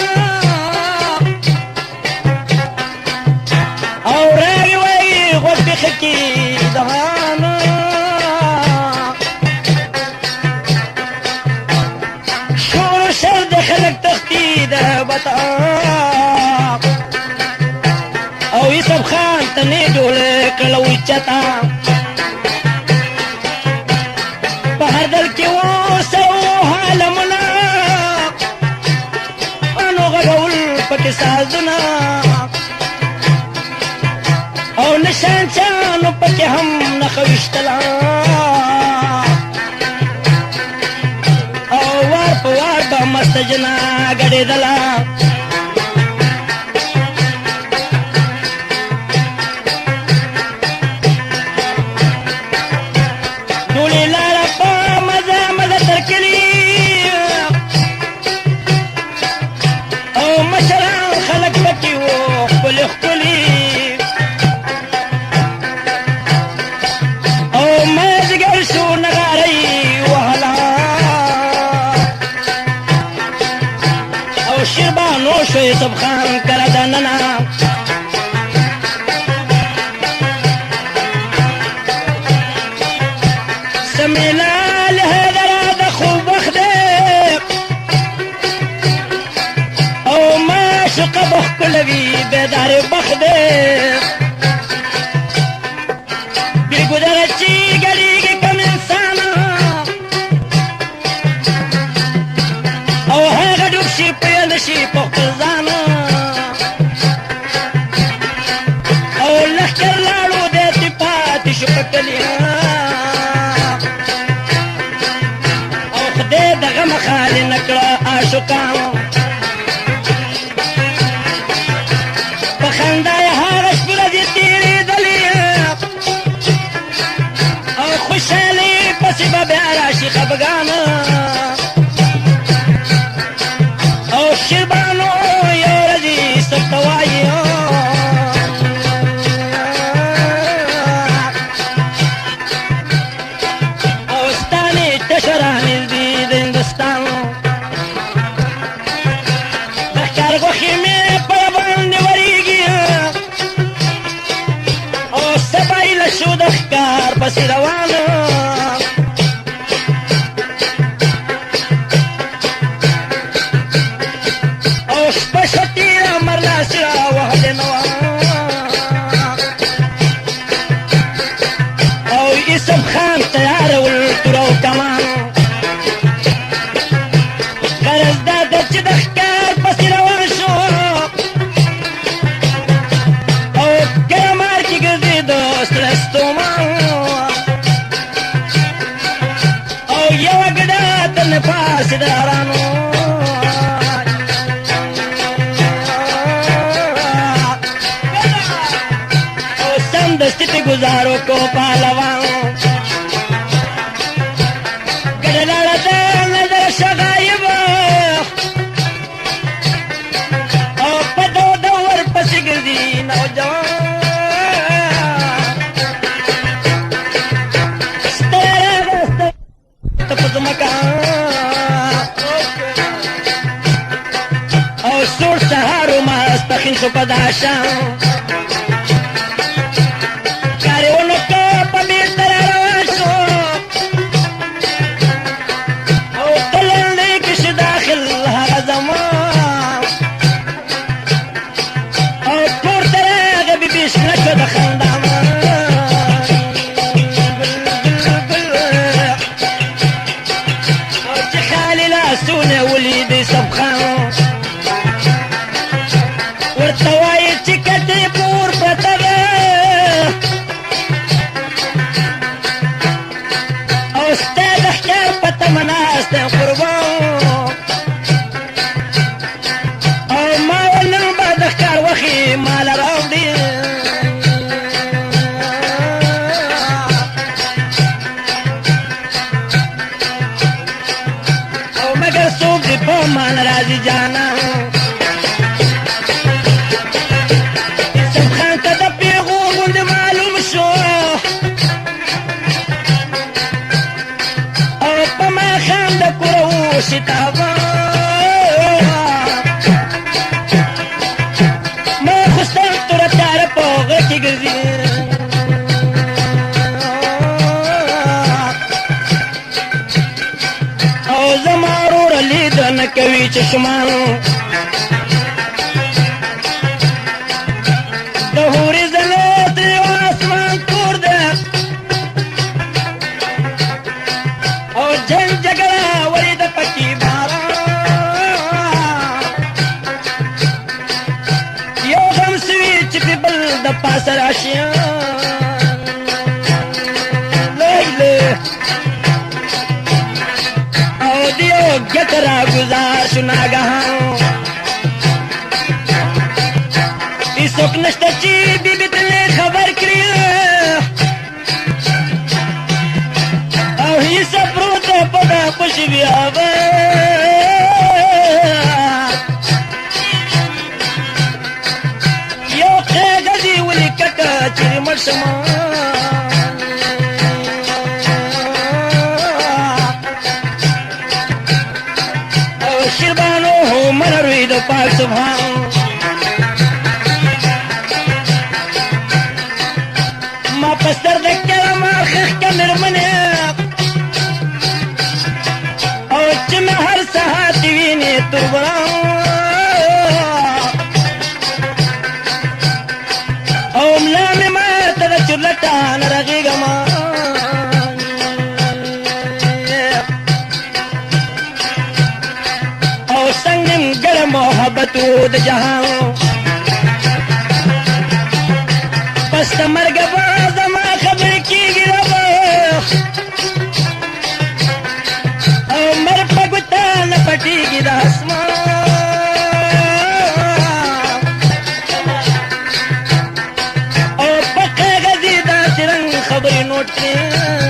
او راغې وایي غوږ پېښه کې دهان شور و شر د خلک تښتي د بطاق او یوسف خان ته نه ډوله کړه اوچته په هر دل کې اوسه عالمونه انو غږول پکې سازونه او نشانچانو پکې هم نښه ویشتله او وار په وار به مسته جنا ګډېدله یوسف خان کله دننه سمیلا الهدره د خوب وخت دی او معشوقه به ښکلوي بیدارې بخت دی بېګودره چې ګډېږي کم انسانه او هغه ډوب شي پیل شي په خپل ځان او لښکر لاړو دی چې پاتې شو په کلي او خدای د غمه خالي نه کړه عاشقانو سبای له شو د ښکار پسې روانه او شپه شوه تېره مرلاسي راوهلې نه وه او یوسف خان تیارول توره او کمان غرض دا ده چې د ښکار پسې روان شو او ګرمار کې ګرځېده سره ستومان او یوه ګډه تر نه پاسې د ارانو او سمدستي پې ګزارو کو پهلوان ګډه لاړه د نظر شه غایبه او په دود ورپسې ګرځي نوجوان او سور سهار و ماسپښین شو په دا شان کار یې ونه کړ په بېرته را روان شو او په لنډۍ کې شو داخل هغه زمان او پورته راغی بېبي شنه شوه د خندا لاسونه ولید یوسف خان ورته وایي چې کټې پور پرته ده او ستا د ښکار په تمه ناست یم قربان او ما ویل نن به د ښکار وښې ماله راوړي مان راځي جانا یوسف خان ته د پیغور غوندې معلوم شو او په ماښام د کوره وشي تابان ما خوستل توره تاره په غره کې ګرځي او زما وروره لیده نه کوي چشمان د هورې ځلات یو اسمان تور ده او جنګ جګړه ولیده پکې باران یو غم سوي چې پې بل د پاسه راشي گت را گزار شو ناگهان ایسوک نشته چې بی بی تلې خبر کړي او یوسف پروت په دا خوشي بیابان یو قیږه دي ولیکه چیرې مړ شمه شیربانو هو من روی د پاک سبحان ما پستر د کلم خخ کمرمنه او چې مې هر ساعت ویني تربان او ملا مې ما ته د چرلټان رغېږم سنگم گر محبتو د جهان پس د مرګ به زما خبر کېږي ربه او مر په ګوته نه پټېږي د اسمان او په کاغذ یې داسې رنګ خبرې نوټ کړې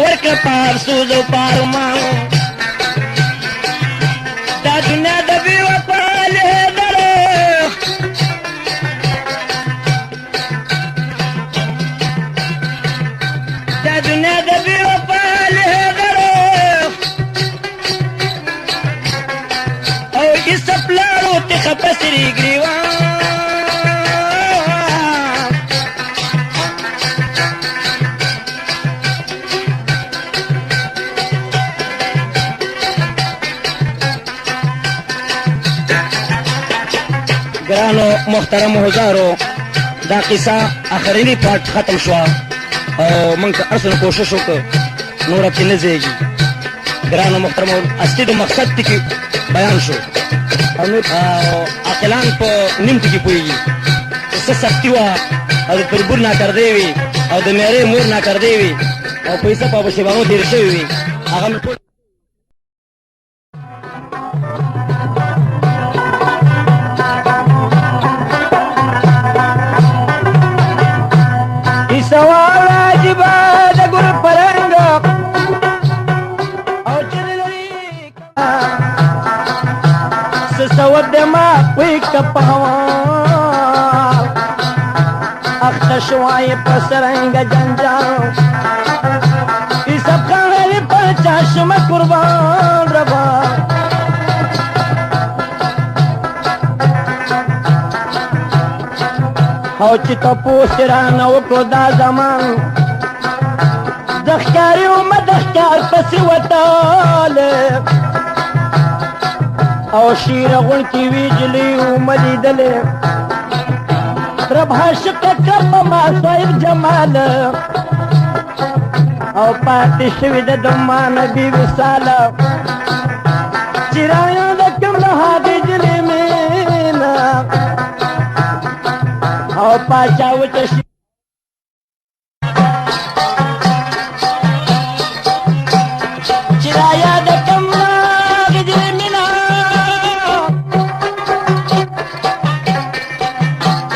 ورکړه پار سوز او پارمان دا دنیا د بې وفا لیدله دا دنیا د بې وفا لیدله او سپلارو تخ پسری گریوان گرانو محترم حضارو دا قصه اخرینی پارت ختم شوا او منگ تا ارسن کوشش وکړو نور اب کی نزیگی گرانو محترم اصلی دا مقصد تی کی بیان شو عقلان پا نیم تی کی پویگی اس سختی وا او دا تربور نا کرده وی او دا میره مور نا کرده وی او پیسا پا بشیبانو دیر شوی وی آغا می سوال عجیبا دا گر پرنگا او چللی سسود ما کوئی کپ ہوا اختشوائی پسرنگ جنجاو ای سب خانلی پر چاشم قربان ربا او چې تپوس رانه وکړو دا زمان د ښکاري ومه د ښکار پسې وتاله او شیره غونکې ویجلې ومه لیدلې رب عاشقه کړه په ما صاحب جمال او پاتې شوې ده د ما نبي وصاله چې رایاده کړم د هغې جلې مینه او پاچا وچشی چرایا دکم گجر منا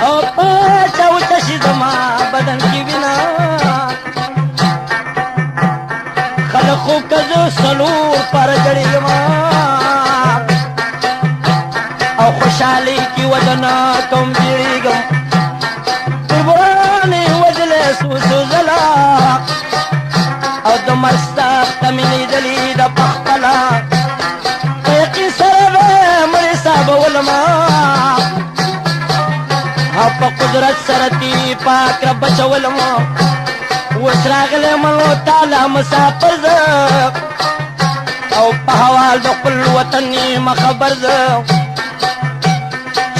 او پاچا وچشی زما بدن کی بنا خلقو کزو سلور پر جڑی ما او خوشحالی کی ودنا کم جڑی گم سوزلا او د مرستاق تمینی دلی د پخپلا یقین سره مړی صاحب ولما او په قدرت سره دی پاک رب چولما اوس راغلی منو تعالی مسافر زه او په حوال د خپل وطن یم خبر زه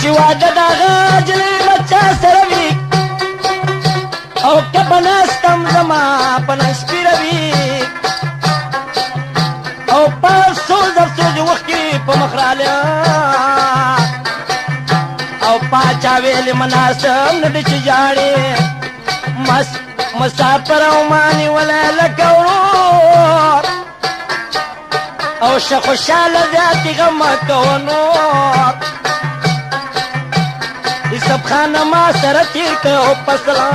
چې واده د هغه جلۍ بچا سره وي او که بناستم زما پنس پیروی او پاس سوز افسوز وقتی پا مخرالیا او پاچا ویلی مناسم ندی چی جاڑی مسافر او مانی ولی لکورور او شخوشال ذاتی غم کونور سب خانه ما سره تیر که پسلا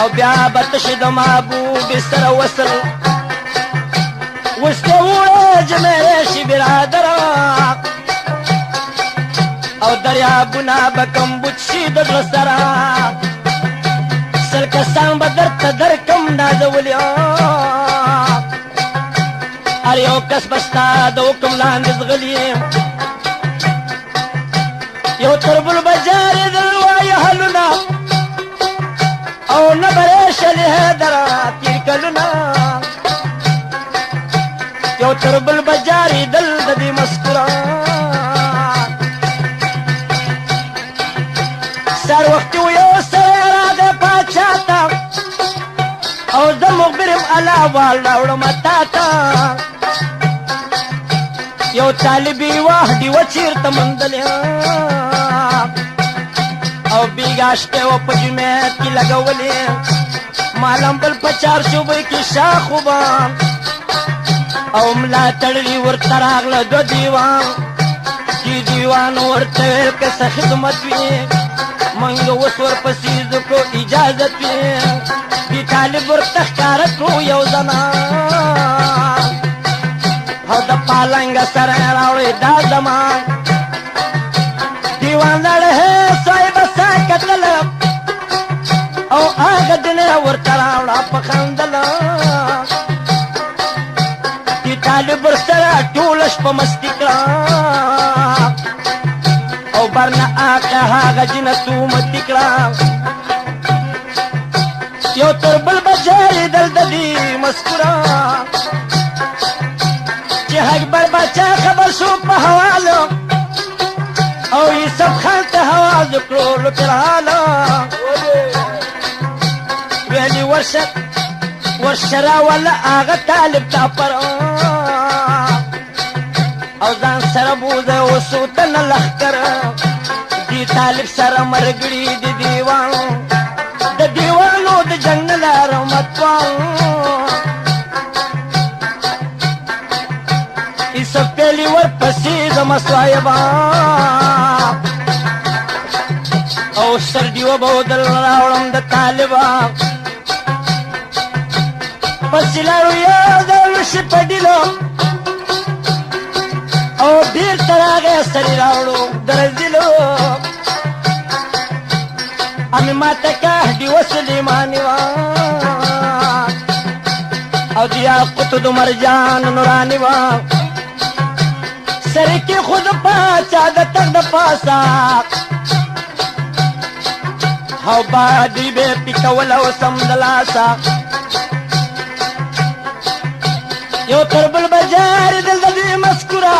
او بیا بتشد محبوب سره وصل وسته وړه جمیشی برادر او دریابونه بکم بوچی د سره سل کسان به درته درکم نازولیا هر یو کس بستا د حکم لاندې زغلیم یو تربل بجاری دلوائی حلونا او نبریشل حیدرہ تیر کلونا یو تربل بجاری دل ددی مسکرا سار وقتی و یو سر ارادے پاچاتا او زم مغبرم علاوال راوڑم تاتا یو طالبی واحدی و چیرت مندلیا او بیگاشتے و پجمیت کی لگولی مالم بل پچار شوبی کی شاخوبان او ملا تڑلی ورطراغل دو دیوان کی دیوان ورطویل کس خدمت وی منگو وسور پسیزو کو اجازت وی کی طالب ورطخکارت رو یو زمان او دا پالنگ سر راوڑی دا زمان دیوان لڑ ہے صاحب ساکتل او آگا دن ورطراوڑا پخندل دی طالب ورسره ټوله شپه مستی کړه او برنه آقا هغه جنتو متی کړه یو تر بل بجاریدل د دې مسکوره چې اکبر باچا خبر شو په حوالو او یوسف خان ته حواز کړو لوټراله ویلي ورشه راوله هغه طالب ته پر او ځان سره بوځه اوسو تنه لښکر دې طالب سره مرګړي د دیوانو د جنګ نه لاره متوان یوسف پیلي ورپسې زما صاحبه او سر ډیوه به ودل راوړم د طالبه پسې لاړو یو ډول شي په ډیلو او بېرته راغی سرې راوړو د رزیلو امې ماته که ډیوه سلیماني وه او د یاقوتو د مرجان نوراني وه سر کې خود پاچا د تخت د پاسه او بادي به پکول او سم د لاسه یو تر بل بجارېدل د دې مسکوره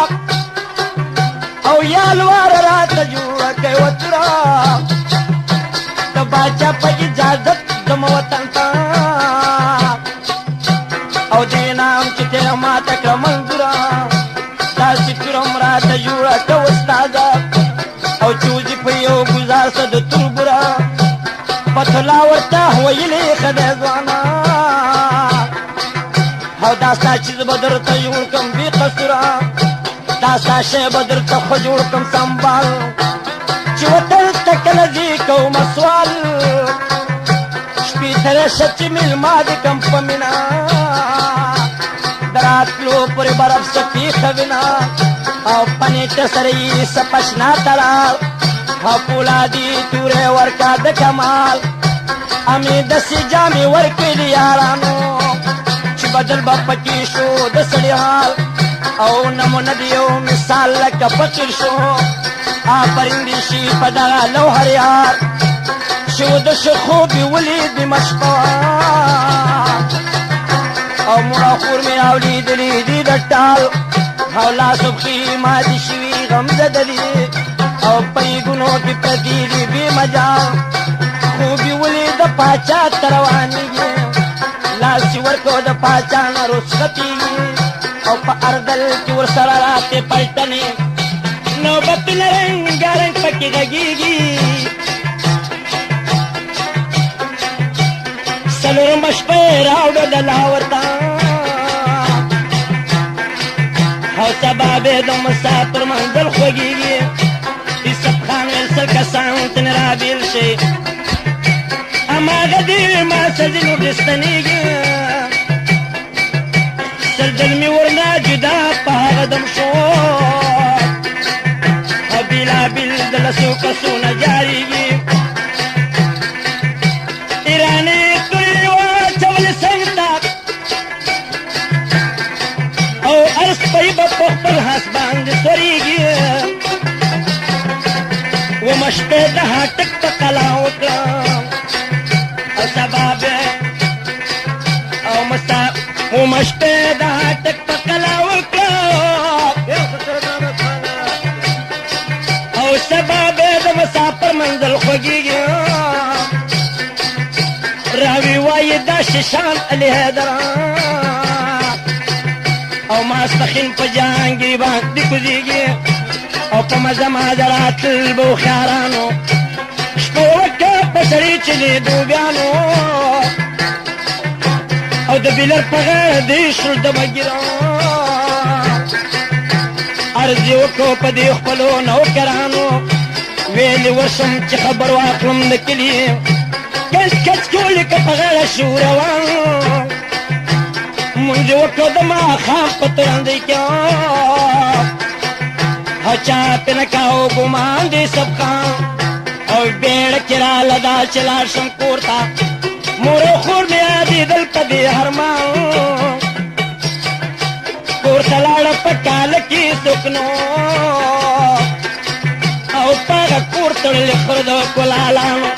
او یا لواره راته جوړه کوي وتوره د باچا په اجازت ځم وطن ته او دې نام چې تېره ماته کړه منظوره داسې تورم راته جوړه که استاده او چوزي په یو ګزاسه د تربوره پتلا ورته ویلې ښه دی ځوانه او دا ستا چیز به درته جوړ کړم بې قصوره دا ستا شی به درته خو جوړ کړم سنبال چې وطن ته کله ځې کومه سوال شپې ترې شه چې مېلما دې کړم په مینه د راتلو پورې برف څه پېښه وینه او په نیټه سره یې څه پشنا تړل او پولادي تورې ورکا د کمال امې داسې جامې ورکړې د یارانو چې بدل به پکې شو د سړي حال او نمونه د یو مثال لکه فقیر شو آفرین دې شي په دغه لوهر یار چې وده شو خوب یې ولید نیمه شپه او مور او خور مې اولیدلي دي د ټال او لاسو پښې ماتې شوي غمزده دي او پیګونو کې پرتې دي بې مجال خوب یې ولید د پاچا ته روانېږي لاس یې ورکړو د پاچا نه رخصتېږي او په اردل کې ورسره راتې پلټنې نوبتونه رنګارنګ پکې غږېږي څلورمه شپه یې راوړه د لاور ته او سبا به د مسافر منزل خوږېږي یوسف خان ویل سل کسان تنې رابېل شي هماغه دې ما سزینو ګرستنېږي سل دل مې ورنه جدا په هغه دم شو او بېلابېل د لسو کسونه جارېږي ایراني تورې واچولې څنګ ته او هر سپی به په خپل هس باندې سورېږي ومه شپې د هاټک په قلا وکړه او سبا به او ومه شپې د هاټک په قلا وکړه او سبا به د مسافر منزل خوږېږي راوي وایي دا شیشان علي حیدر او ماسپښین په جهانګیر باندې کوزېږي او په مزه مازه راتلل به هوښیارانو شپه وکړه په سړي چې د دوبیانو او د بیلر په غاړه د شول د مګیرو عرض یې وکړو په دې خپلو نوکرانو ویلې ورشم چې خبر واخلم د کلي کچ کچ کولې که په غاړه شو روان مونځ یې وکړو د ماښام په ترندۍ کې او چا پې نه کاو ګمان د یوسف خان او بیړه کې راله دا چې لاړ شم کور ته مور او خور مې یادېدل په دې هرمان تلاړه په کال کې سکنو او پاغه کور تړلې خر د ګلالانو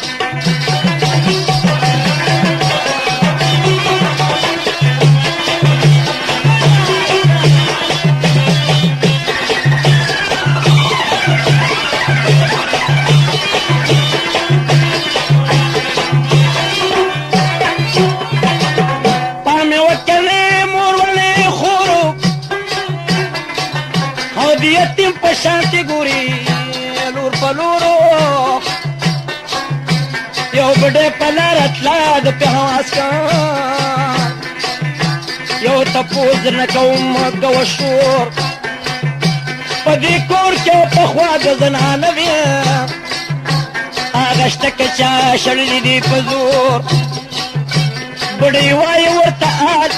یتیم په شانتي ګوري لور په لورو یو بډې په لار تلا د پیاس کا یو تپوز نه کوم کوه شور په دې کور کې په خوا د زنانه وي هغه شته که چا شړلي دي په زور بډې وایي ورته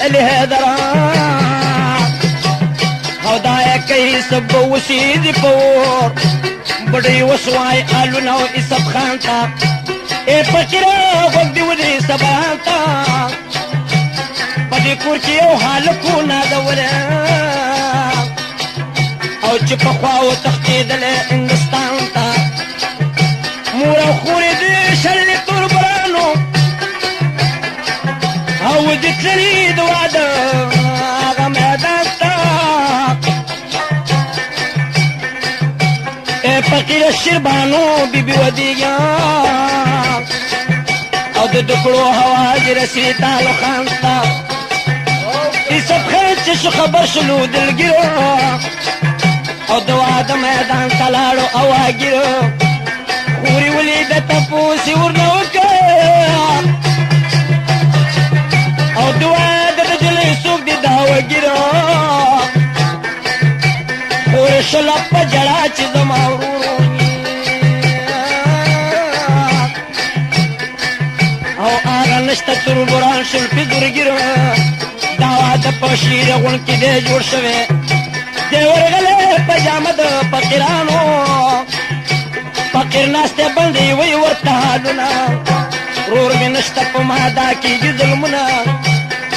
الهدران او دا کوي سب وسیدي پور بډې وسوای الونه او اسب خان تا اے پکره وګ دی ودی سبا تا پدې کور کې یو حال کو نه دوره او چې په خوا و تختیدل هندستان تا مور خورې دې شړلې تور برانو او دې کړې د واده هغه میدان تا فقیر شربانو بی بی ودیگا او د دکړو هوا دې رسي تعالو خان تا سب خیر چې شو خبر شلو دلګرو او د واده میدان تلاړو اواګرو خوري ولې د تپوسي ورنو او د واده د جلې سوق دي دا وګرو خور شلا په جړا چې زما ورو او هغه نشته تر بران شل په درګرو دا واده په شیر غون کې دې جوړ شوه دې ورغله پجامه د فقیرانو فقیر ناشته باندې وی ورته حالونه رور مې نشته په ماده کې ظلمونه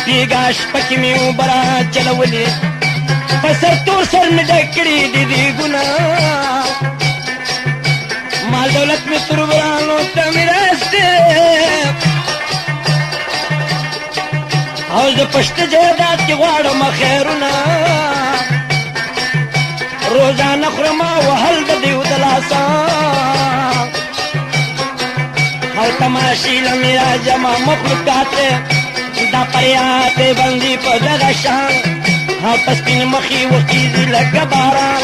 دیګاش پکې مې وبرا چلولې پسر تور سر مې ډکړې دي دې ګنا مال دولت مې تر برانو ته مې راسته او زه پشت جهادات کې غواړم خیرونه روزانه خورم وهل د دیو د لاسه او تماشې له مې راجمع مخلوقات دا پریات بندي په دغه شان او په سپین مخې وخیږي لکه باران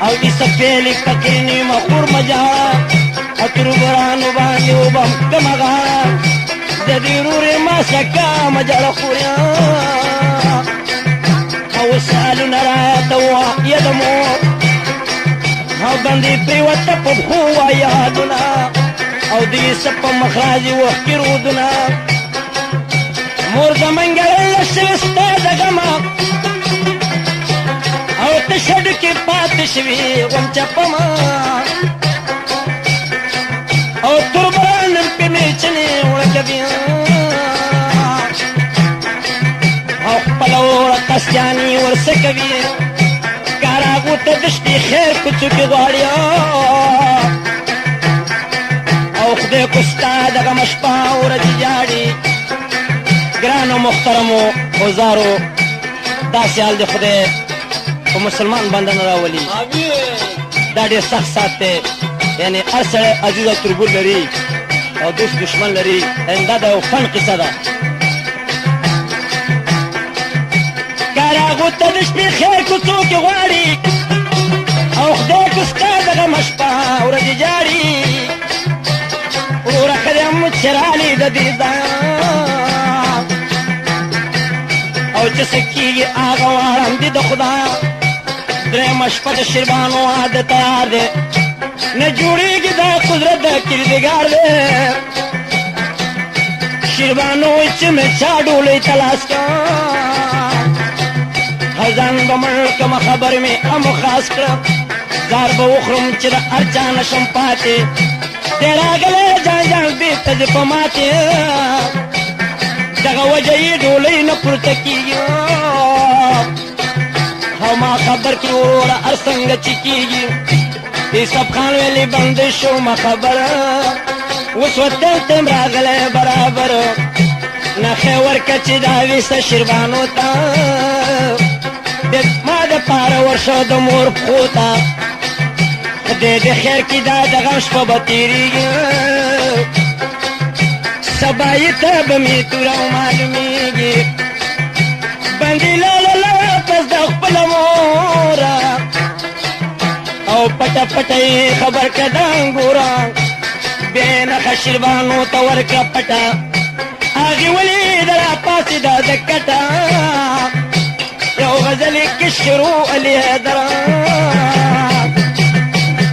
او دې سپېلې فقیرني مخور مجاړه او تر برانو باندې وبم کمغه د دې رورې ما سکه مجاړه خوریا او سالونه راته وایه د مور او باندې پرېوته په پښو وایه یادونه او دې څه په مخ راځي وښکې رودونه مور زمونږ له شوې ستا د غمه او ته شډو کې پاتې شوې غونچه په ما او تر برانم پې مې چنې وړکوي او خپله وړه قسیانې ورڅه کوي کاراغو ته دشتې خیر کوڅو کې غواړي او خدای کو ستا دغه شپه ورځې جاړي ګرانو محترمو وزارو داسې حال دی خدای په مسلمان باندې نه راولي دا ډېر سخت سات دی یعنې هر سړی عزیز او تربور لري او دوست دشمن لري دا د یو فن قصه ده کاراغو ته د شپې خیر کوڅو کې غواړي او خدای کو ستا دغه شپه ورځې جاړي وروره ښه دی مو چې رالي د دې ځان او چې څه کېږي هغه واړم دي د خدای درېیمه شپه د شربانو عادت تیار دی نه جوړېږي دا قدرت د کردګار دی شربانو وایي چې مې چا ډولۍ ته لاس کړه ځان به مړ کړمه خبر مې امو خاص کړه زار به وخورم چې د هر چا نشم پاتې دی راغلی جان جان بېرته دې په ماتې دغه وجه یې ډولۍ نه پورته کېږي او ما خبر کی اور ارسنگ چکیگی یوسف خان ویلی بند شو ما خبر اوس وتل تم راغله برابر نخه ورکه چې دا ویسه شربانو ته ما د پاره ورشه د مور پښو ته خدای د خیر کې دا د غم شپه به تېرېږي سبا یې ته به مې توره او معلومېږي بندي لاله پس د خپله موره او پټه پټه یې خبر کړه د انګوره بې نښه شربانو ته ورکړه پټه هغې ولیده راپاڅېده د کټه یو غزل یې کې شروع علي حیدره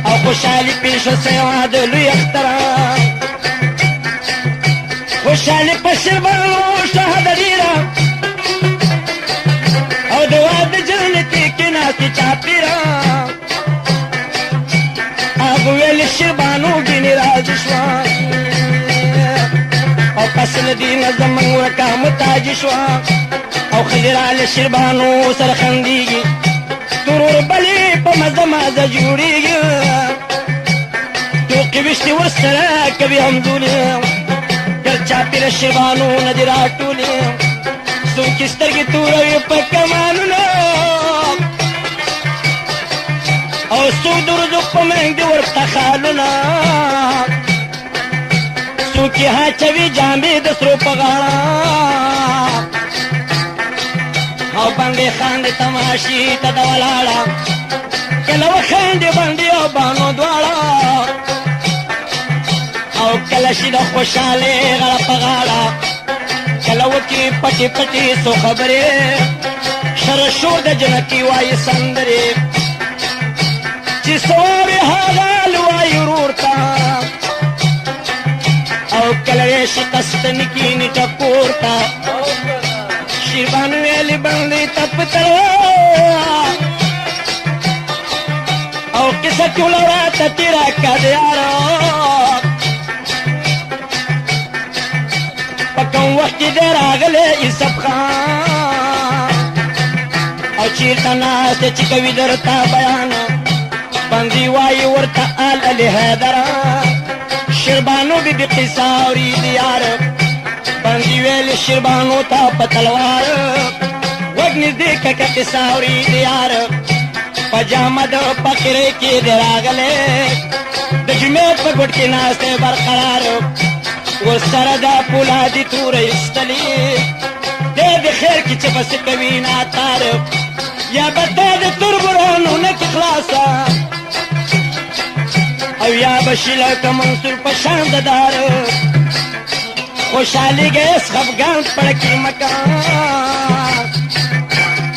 او خوشحالي پېښ سوه د لوی اختره خوشحالي په شربانو شوه د ډېره او د واده جنتې کې ناستې چاپېره هغه ویل شربانو ګینې راضي شوه او فصل دینه زمونږ ورکه متاجي شوه او ښځې راله شربانو سره خندېږي ترور بلې په مزه مزه جوړېږي ټوقې ویشتې ورسره کوي همزولې ګر چاپېره شربانو نه دې راټولې څوک یې سترګې توروي په کمانونو او څوک د ورځو په منځ دې ورته خالونه څوک یې هاچوي جامې د سرو په غاړه او باندې خاندې تماشې ته د ولاړه کله وخاندې باندې او بانو دواړه او کله شي د خوشحالۍ غړه په غاړه کله وکړي پټې پټې څو خبرې شره شور د جنکي وایي سندرې چې څه واورې هغه لوایي ورور ته او کله یې شکستنې کښېني ټکور ته شیربانو ویلې بندې تپتر او کیسه ټوله راته تېره کړه د یاره په کوم وخت کې دی راغلی یوسف خان او چېرته ناست دی چې کوي درته بیان بندي وایي ورته آل علي حیدره شیربانو بي بي قصه اورېدي یاره بندي ویلې شربانو ته په تلوار وږ نږدې ککه قصه اورېدي یاره په جامه د فقیرۍ کې دی راغلی د جمعې په ګوټ کې ناست دی برقرار ورسره د پولادي توره ایستلې دی د خیر کې چې بس کوي ناتار یا به دا د تربرانو نه کې خلاصه او یا به شي لکه منصور په شان د دار خوشحالي گیس خفگان پڑکی مکان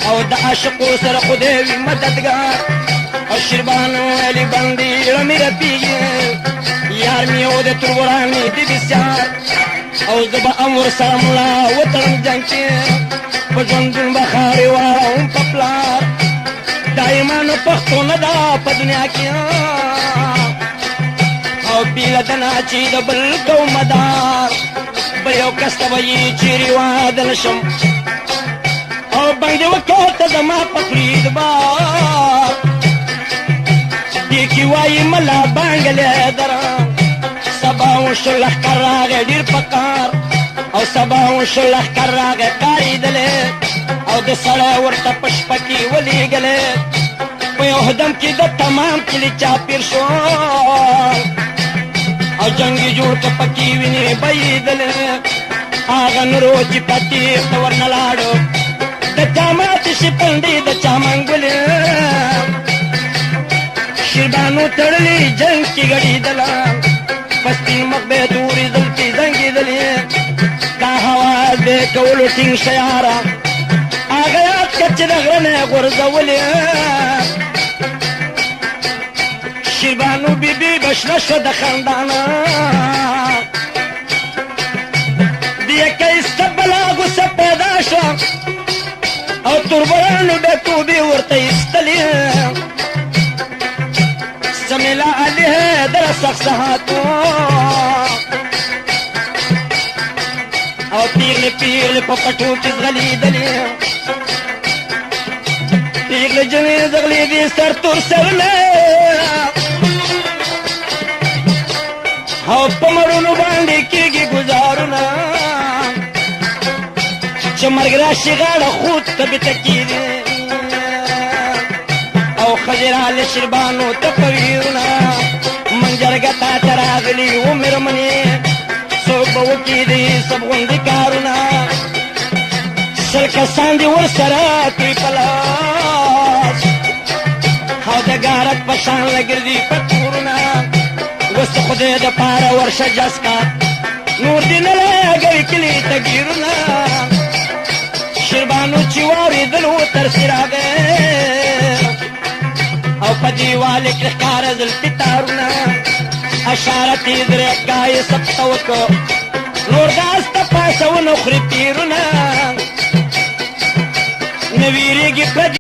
او د عاشقو سره خدای وي مددگار او شربانو علی بندي رمی رپیږي یار مې او د تربوران مې دي بسیار او زه به امر سره ملا وتړم جنګ کې په ژوندون به خاورې واړوم په پلار دایما نو پښتو نه ده په دنیا کې او بیله د ناچي د بل قومدار بل یو کس ته به یې چیرې واده نه شم او باندې وکړه زما په فرید بار دې کې وایي ملا بانګلې دره سبا وشو لښکر راغی ډېر په کار او سبا وشو لښکر راغی کارېدلې او د سړی ورته په شپه کې ولېږلې په یو هدم کې د تمام کلي چاپېر شو او جنګي جوړ که پکې وینې بهېدلې هغه نورو چې په تېر ته ورنه لاړو د چا ماتې شي پنډې د چا منګولې شیربانو تړلې جنګ کې ګډېدله په سپین مخ به یې تورې زلفې زنګېدلې دا هواز به یې کولو ټینګ شه یاره هغه یاد کړه چې د غره نه یې غورځولې شیربانو بی بی بشنه شو د خندانه د یکه ایسته بلا غوسه پیدا شوه او تربرانو بیا توبې ورته ایستلې سمیلا علي حیدره سخت سهاتو او پیغلې پیغلې په پټو کې ځغلېدلې پیغله جنې زغلې دي سر تور سرونه او په مړونو باندې کېږي ګزارونه چې مرګ راشي غاړه خود ته بېته کېږي او ښځې راله شربانو ته کویرونه منجرګه تا ته راغلي و مېرمنې څوک به وکړي د حساب غوندې کارونه شل کسان دي ورسره توی په لاس او د ګارک په شان لګرځي په کورونه اوس د خدای دپاره ورشه جسکا نور دې نه لګوي کلي ته ګیرونه شربانو چې واورېدل و ترسې راغی او په دیواله کې ښکاره زلفې تارونه اشاره تیز ریګا یې ثبته وکړو نور داس ته پاسه ونه خوري پیرونه نه ویرېږي پردي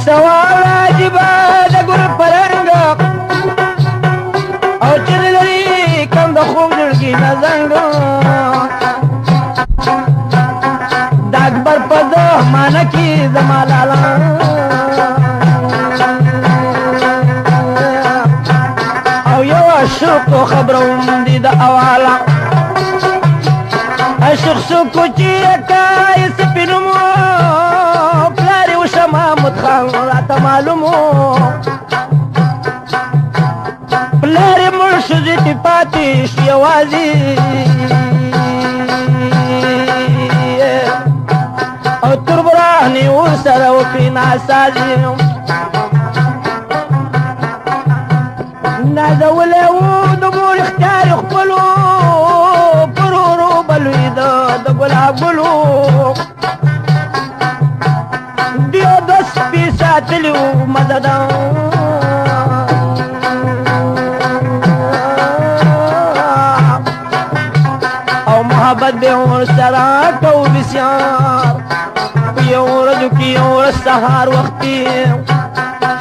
سوال عجیبه د ګل پرنګ او چې لري کم د خوب زړګي نه زنګ د اکبر په زمانه کې زما لالا او یو عشق خبروم دي د اواله عشق سکو چې کای سپینمو محمد خان راته معلومو پلار مړ شو زه پاتې شو یوازې او تر برهانې ورسره وکړي ناسازي نازولی و د مور اختیار خپلو پر ورو بلوېده د ګلاب ګلو ساتلو مدد او محبت به ورسره کوو بسیار په یو ورځو کې یو ورځ سهار وختي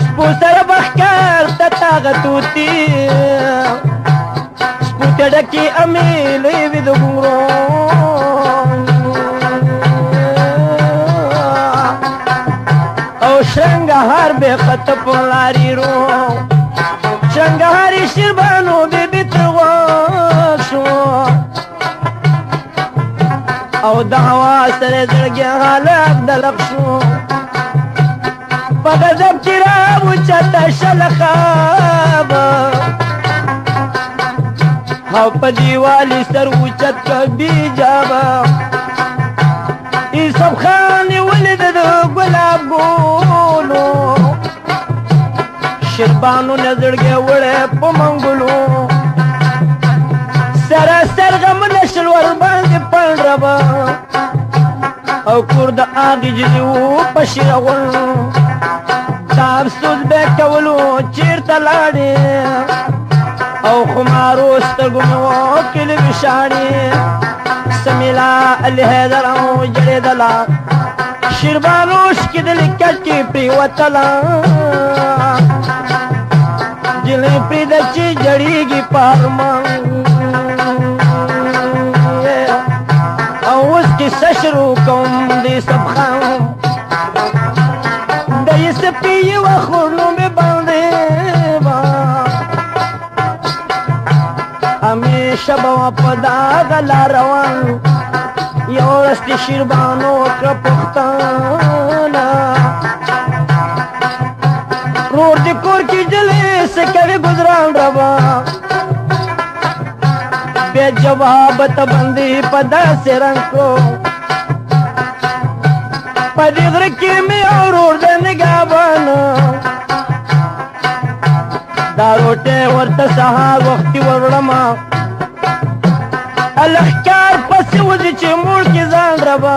سپو سره به ښکار ته تاغه توتي سپو ته ډکې امې لوی وي د ګونګرو شنگهار به خط پلاری رو شنگهاری شربانو بی بیترغاشو او د هوا سره زړګي حالت دلق شو په غضب کې راوچته شله خواب او په دیوالې سر اوچت که بیجابه یوسف خان یې ولید د ګلاب ګولو شربانو نه زړګی وړی په منګلو سراسر غمونه شل ورباندې پړ ربه او کور د هغې جدي و په شیره غول دا افسوس به یې کولو چېرته لاړې او خمارو سترګو مې وکړې وشاړې سمیلا الحیدر او جړېدله شربانو شکېدلې کټ کې پرېوتله جلۍ پرېږده چې جړېږي په ارمان او اوس کیسه شروع کوم د یوسف خان د یوسفي یوه خورنو مې باندې همیشه به وه په دغه لار روان یو ورځ د شیربانو وکړه پوښتنه رور د کور کې جلۍ څه کوي ګزران ربا بیا جواب ته بندې په داسې رنګ کړو په دې غره کې مې ورور د نګهبانه دا روټۍ ورته سهار وختي وروړمه الښکار پسې وځي چې موړ کې ځان ربا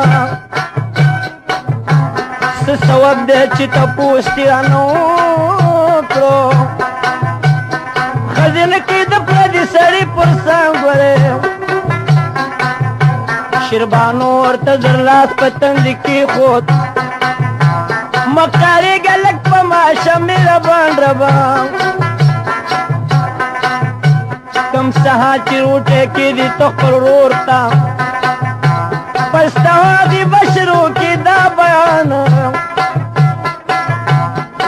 څه سوب دی چې تپوس تې رانه وکړو ښځې نه کوي د پردي سړي پر څانګورې شربانو ورته زر لاس په تندي کېښود مقارېږه لږ په ماشه مهربان ربا کم سها چې روټه کې دي تو خپل ورور ته پستا دی بشرو کې دا بیان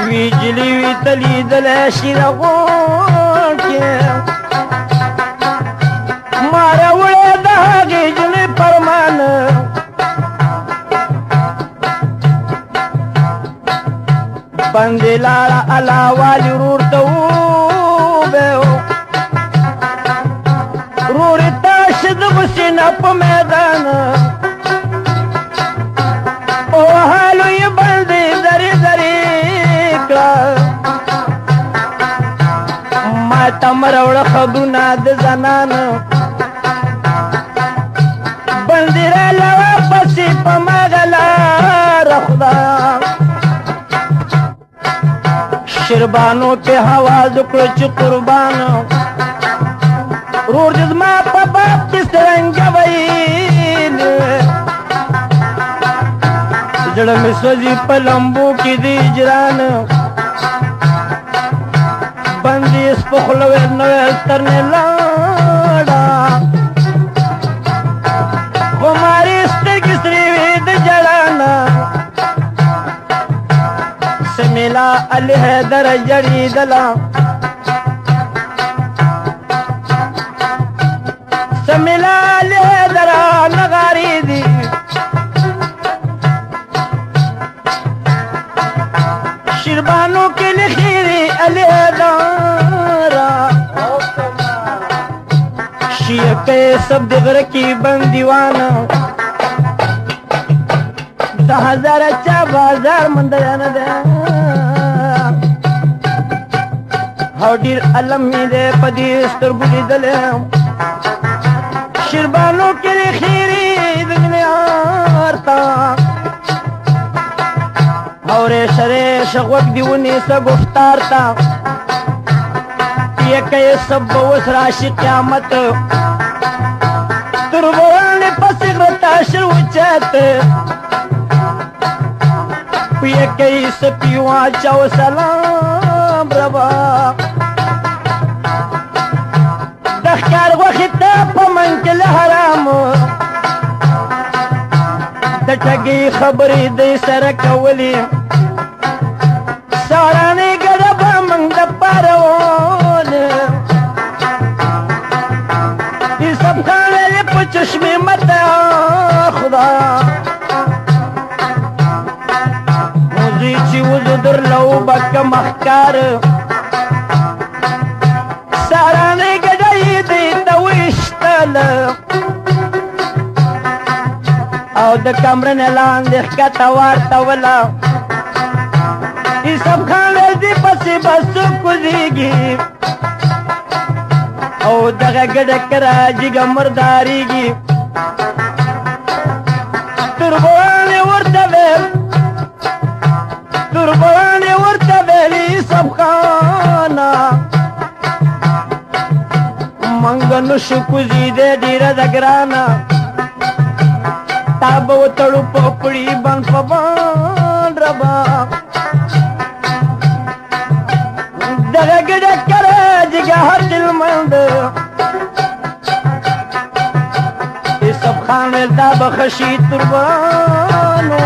ویجلی وی تلی دل شیر غون کې مارا وړه د هغې جلې پرمان باندې لاړه الله والي ورور ته وبهو ورور ته شد غسینه په میدان او حالو یې باندې درې درې کړه ما ته مروړه خبرونه د زنانه باندې راله واپسې په مغه لاره خدایه شربانو په حواز کړو چې قربان رور دې ما په باب کې څنګه ویل زړه مې سوځي په لمبو کې دې جران باندې سپخلو نو ترنه لاړه خماري سترګې سرې وې د جړانا سمیلا علی حیدر جړی دلا سمیلا علی حیدر نغاری دی شربانو کے لخیری علی حیدر شیعہ کے سب دغر کی بندیوانا 10,000 چا بازار مندیانا دے هاو ډیر علم می دې پدې سترګو لیدلې شربانو کې خیری د دنیارتا اورې شره شغوک دیونی سا گفتار تا یہ کہ سب وس راشي قیامت تربوان پس غرتا شرو چات یہ کہ سپیوا چاو سلام ربا دخکار وخطا پمن کل حرام د ټګي خبرې د سره کولی سارانه ګډه من د پرون دې سب خاله په چشمه متا خدا موزي چې وز در لو بک مخکار سارانه ګډه دې توشتل او د کمرن لاندې ښکته ورته ولا ای سب خاله دې پسې بس کوزيږي او دغه ګډه کراجیګه مرداریږي تربوانې ورته ویلي سب خانه منګ نشو کوزي دې ډیره د ګرانه تاب وتړو پپړی بن پبان ربا دغه ګډه کرے جګه هر دل مند ای سب خان دا بخشی تربانو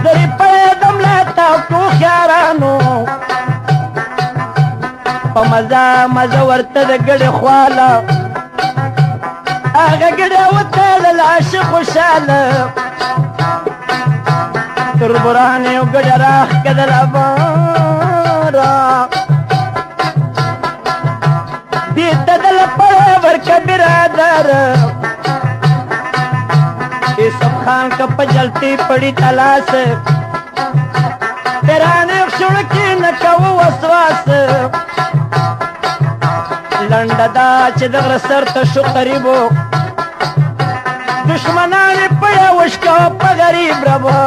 دری پیدم لتا کو خیارانو په مزه ورته د ګډه خواله هغه ګډه وته د لاش خوشاله تر برهان یو ګډه راخ کدل ابارا دې تدل پر ورک برادر ای سب خان کا پجلتی پڑی تلاش تیرانه شړ کې نکو وسواس لنډه دا چې د غره سر ته شو قریبو دشمنان په وشکا په غریب ربا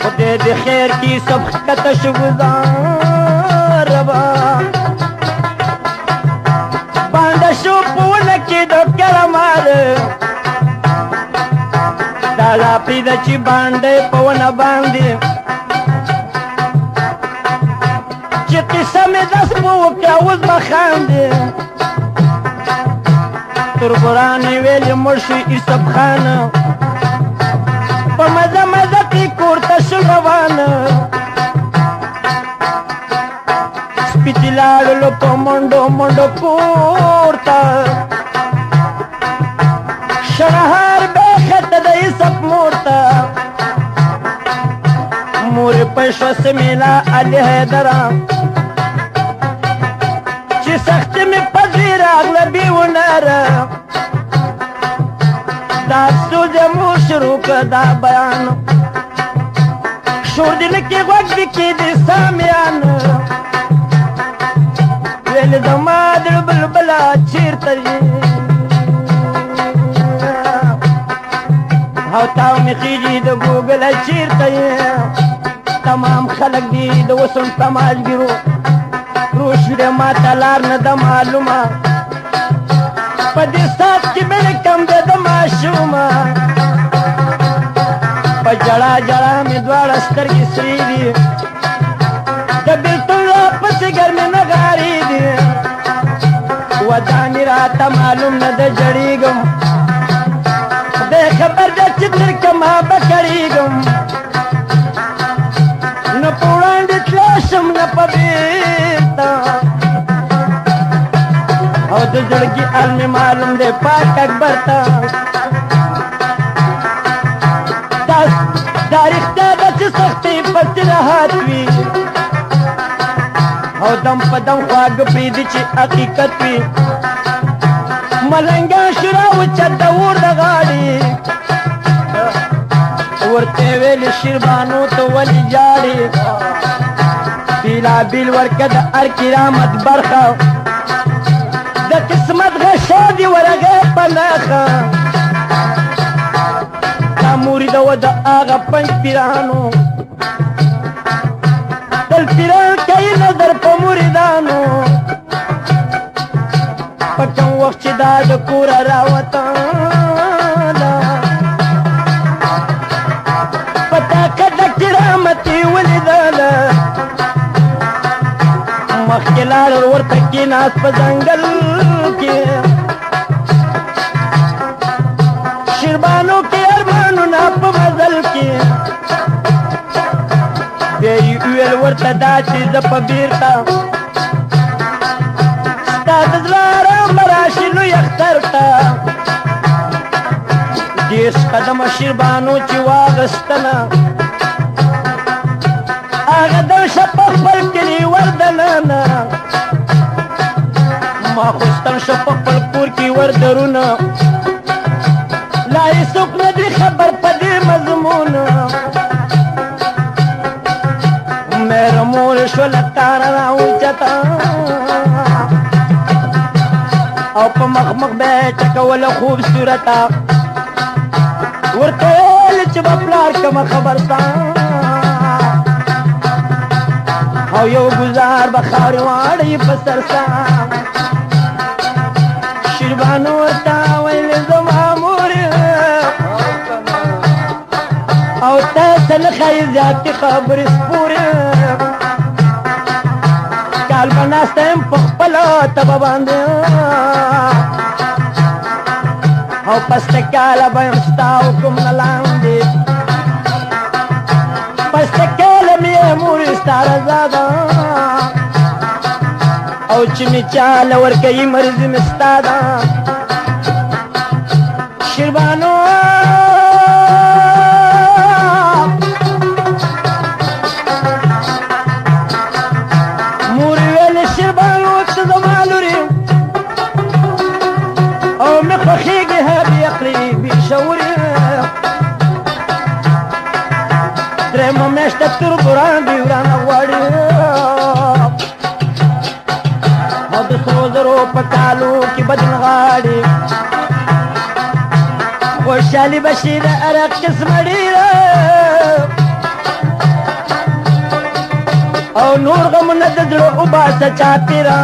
خدای دې خیر کی سب کته شو گزار ربا باندې شو پونه کې د کلمار دا لا پید چې باندې پونه باندې چې قصه مې دس په وکړه اوس به خاندې تربورانې ویلې مړ شو یوسف خان په مزه مزه کې کور ته شو روانه سپي چې لاړلو په منډو منډو کور ته شنهار به خطه د یوسف مور ته مور پښو سمیلا علي حیدره چې سخت مې پذیر راغله بیونره دا افسوس مو شروع کړ دا بیان شور دل کې غوږ دې کېدې سامیان ویل زما د بلبله چېرته یې او تاو مې خېږي د ګوګله چېرته یې تمام خلق دی د وسن تماشګرو روشي ما ته لار نه ده معلومه په دې سات کې مې کم ده د ماشومه په جړا جړا مې دواړه سترګې سرې دي د بېلتون راپسې ګرمې نغارې دي ودانې راته معلوم نه ده جړېږم خدای خبر ده چې تر کما به کړېږم نه په وړاندې تللی شم نه په بېرته او د زړګي حال مې معلوم دی پاک اکبر ته دا رښتیا ده چې سختۍ پسې راحت وي او دم په دم خواږه پرېږدي چې حقیقت وي ملنګان شو راوچت د اور د غاړې ورته ویل شیربانو ته ولې جاړې بیلابیل ورکه د هر کرامت برخه د قسمت غشا دي ورغې په نښه دا مرید و د هغه پنج پیرانو تل پیران کوي نظر په مریدانو په کوم وخت چې دا د کوره راوتله په طاقت د کرامت یې ولیدله مخکې لاړ ورته کېناست په ځنګل کې شیربانو کې ارمانونه په مزل کې بیا یې وویل ورته دا چې زه په بېرته ستا د زړه ارام به راشي لوی اختر ته دېرش قدمه شیربانو چې واغستله هغه درشه په خپل کلي وردننه ماخوستن شو په خپل کور کې وردرونه لا هېڅوک نه دي خبر په دې مضمون مېره مور شوله تاره راوچته او په مخ مخ به یې ټکوله خوبصورته ورته ویل چې به پلار کومه خبر ستا او یو گزار به خاورې واړی په سر سا شیربانو ورته ویل زما مور او تا ته نه ښایي زیاتې خبرې سپورې کال به ناسته یم په خپله تبه باندې او پسته کاله به یم ستا حکم نه لاندې پسته کاله مې مورې ستا رضا ده او چې مې چاله ورکوي مرضي مې ستا ده شیربانو مورې ویلې شیربانو ته زما لورې او مې خوښېږي هغې عقلي بې شعورې درېیمه میاشته تربوران دي ورانه غواړي او د سرو زرو په کالو کې بدن غاړي خوشحالي به شي د هر قسمه ډېره او نور غمونه د زړه وباسه چاپېره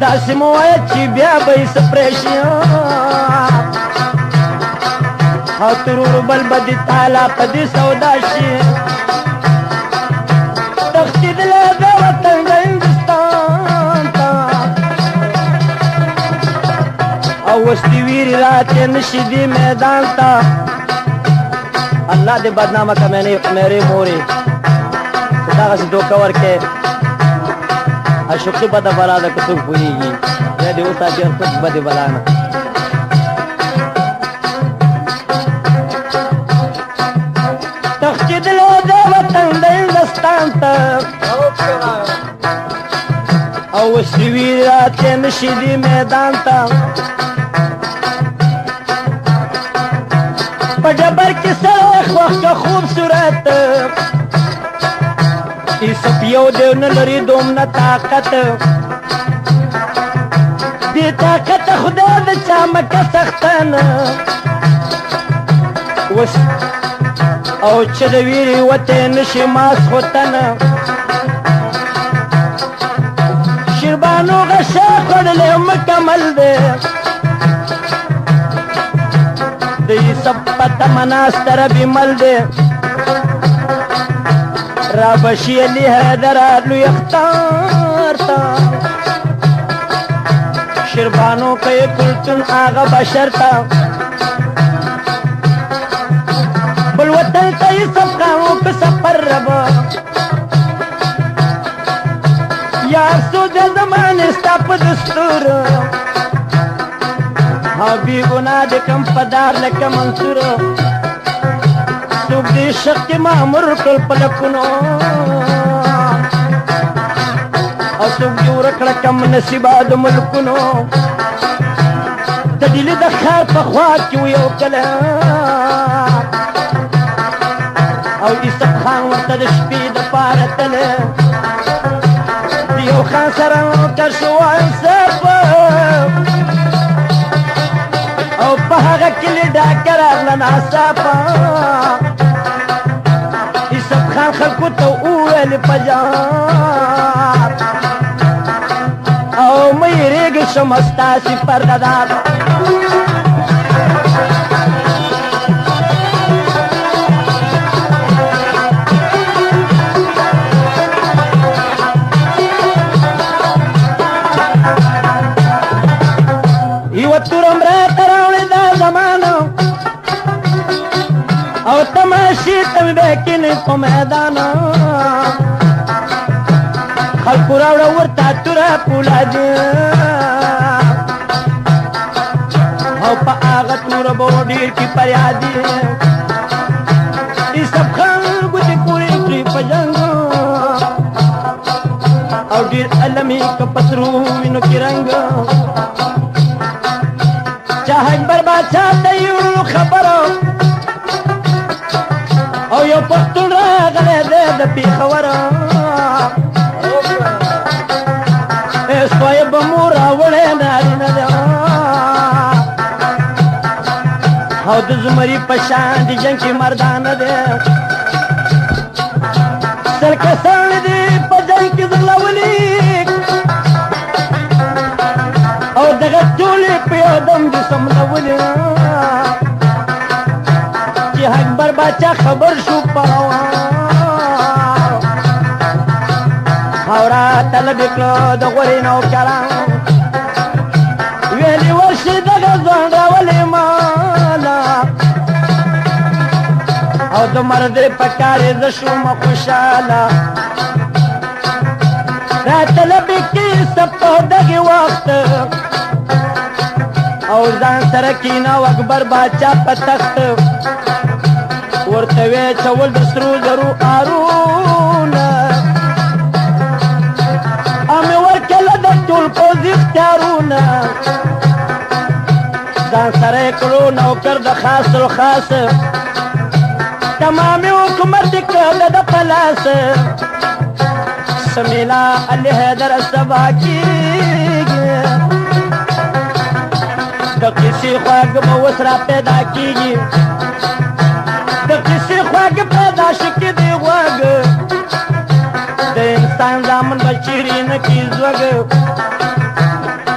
داسې مو وایه چې بیا به یې څه پرېشي او ترور بل به دې تالا په دې سودا شي وستی ویری راتې نشي دې میدان ته الله دې بدنامه کا میرے مورې دغسې دوکه ورکې اشوقي بده بلا ده که څوک پوهېږي بیا دې وساتي څوک بدې بلا نه تښتېدلو د وطن د هندوستان ته او وسلې ویرې راتلې نشي دې میدان ته په ډبر کې سره خوښ که خوبصورت ایسپ یو دیو نه لري دومره طاقت بې طاقته خدای د چا مکه سختن او چې د ویرې وتی نشي ماس خوتن شیربانو غشه خوړلی مکمل دی د ایسپ په تمه ناسته ربي مل دی را بشي علي حیدر لوی اختار تا شیربانو کوي کلتون آغا بشر تا بل وطن ته یې سبقانو که سفر ربا یار سو د زمانې ستا په دستور او بی ګناه د کم پدار لکه منصور څوک دې شک کې مامور کړل په لکونو او څوک دې ورکړه کم نصیبه د ملکونو د ډیلې د ښار په خوا کې و یو کله او ایسپ خان ورته د شپې دپاره تله د یو خان سره نوکر شو انصاف او په هغه کلي ډاکه راغله ناڅاپه ایسپ خان خلکو ته وویل په جار او مه یېرېږئ شمه ستاسې پرده دار یوه تورم راته راوړې دا زمانه او تماشې ته مې بیا کینې په میدان خلکو راوړه ورته توره پولادي او په هغه توره به ډېر کې فریادي ایسپ خان ګوتې پورې کړې په جنګ او ډېر علم یې که په سرو وینو کې رنګ شاه اکبر بادشاه ته یې وړلو خبره او یو پښتون راغلی دی د پېښوره صاحب مو راوړی نارینه دی او د زمري په شان د جنګ کې مردانه دی سل کسان دي په جنګ کې ځغلولي او دغه ټولې په یو دم دي سملولي چې اکبر باچا خبر شو په او راطلب یې کړه د غورې نوکران ویلې ورشي دغه ځوان راولې ماله او د مردې په کار یې زه شوم خوشحاله راطلب یې کړي سب په دغې وخت او ځان سره کیناو اکبر باچا په تخت ورته ویې چول د سرو زرو آرونه او مې ورکړله د ټول پوځ اختیارونه ځان سره یې کړو نوکر د خاص الخاص تمامي حکومت یې کړله د په لاس سمیلا علي حیدر سبا کېږي د قیسې خواږه به اوس را پیدا کېږي د قیسې خواږه پیدا شي کې دی غوږ د انسان زامن به چیرې نه کي زوږ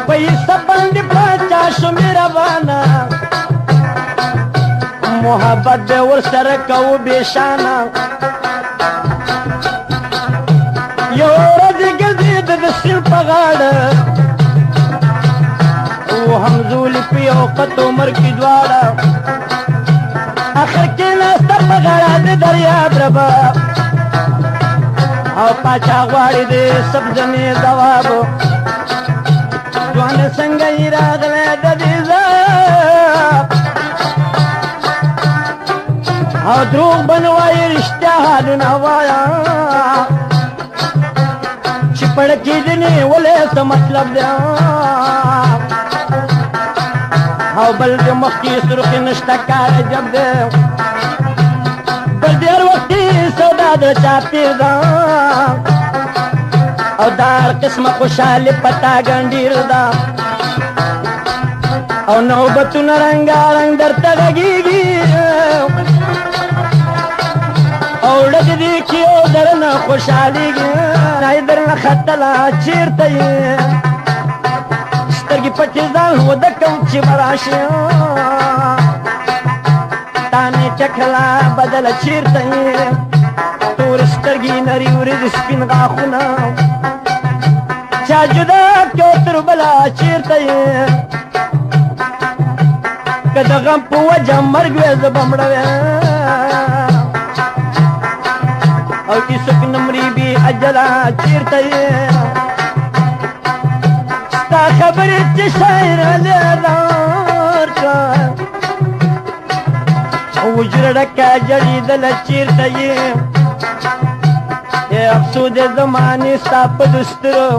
په ایسپ باندې پاچا شو مهربانه محبت به ورسره کوو بېشانه یو ورځ یې ګرځېده د سیند په غاړه همزول په یو قط عمر کې دواړه اخر کې ناسته په غاړه د دریاب ربا او پاچا غواړي د سبزنې ځواب ځوان څنګه یې راغلی د دې او دروغ به نه وایې رښتیا حالونه وایه چې پړکې دې نیولې څه مطلب دی او بل د مخکې سرخې نشته کار جب دی بل د هر وختي سودا د چاپېر ده او دا هر قسمه خوشحالي پتا ګنډیر ده او نوبتونه رنګارنګ درته غږېږي او ډک دي کې او درنه خوشحالېږي نای درنه ختله چېرته یې سترګې پټې ځان وده کوم چې به راشې تا نیټه کله بدله چېرته یې تورې سترګې نري وریځې سپین غاښونه چا جدا کړو تر بله چېرته یې که د غم په وجه مرګ وې زه به مړه وې او کیسک نمری بی اجلا چیرته یې ستا خبرې چې شاعر لیدار کا وجره ډکه جړېدله چیرته یې ای افسوس د زمانې ستا په دسترو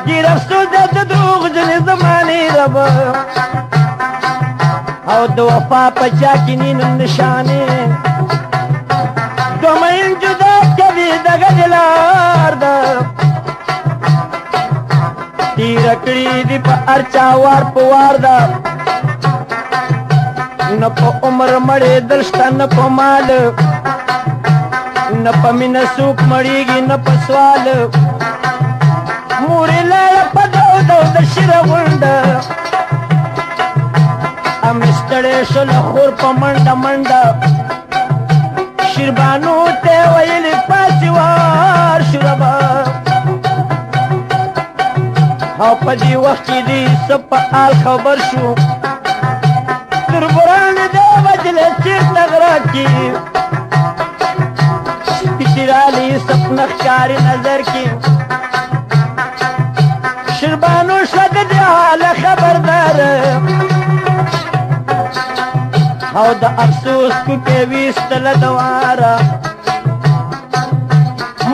ډېر افسوس د دروغجنې زمانې ربه او د وفا په چا کې نی نوم نشانې دومین جدا کوي دغه دلار ده تیره کړي دي په هر چا وار په وار ده نه په عمر مړېدل شته نه په مال نه په مینه څوک مړېږي نه په سوال مورې لاړه په دو دو د شیره غونډه امې ستړې شوله خور په منډه منډه شیربانو ته ویلې پاسې وار شو ربه او په دې وخت کې دې څه په حال خبر شو تربران دې وجلې چېرته غره کې سپي رالي سپنه ښکاري نظر کې شیربانو شوه د دې حاله خبردار او د افسوس کوکې ویستله دواره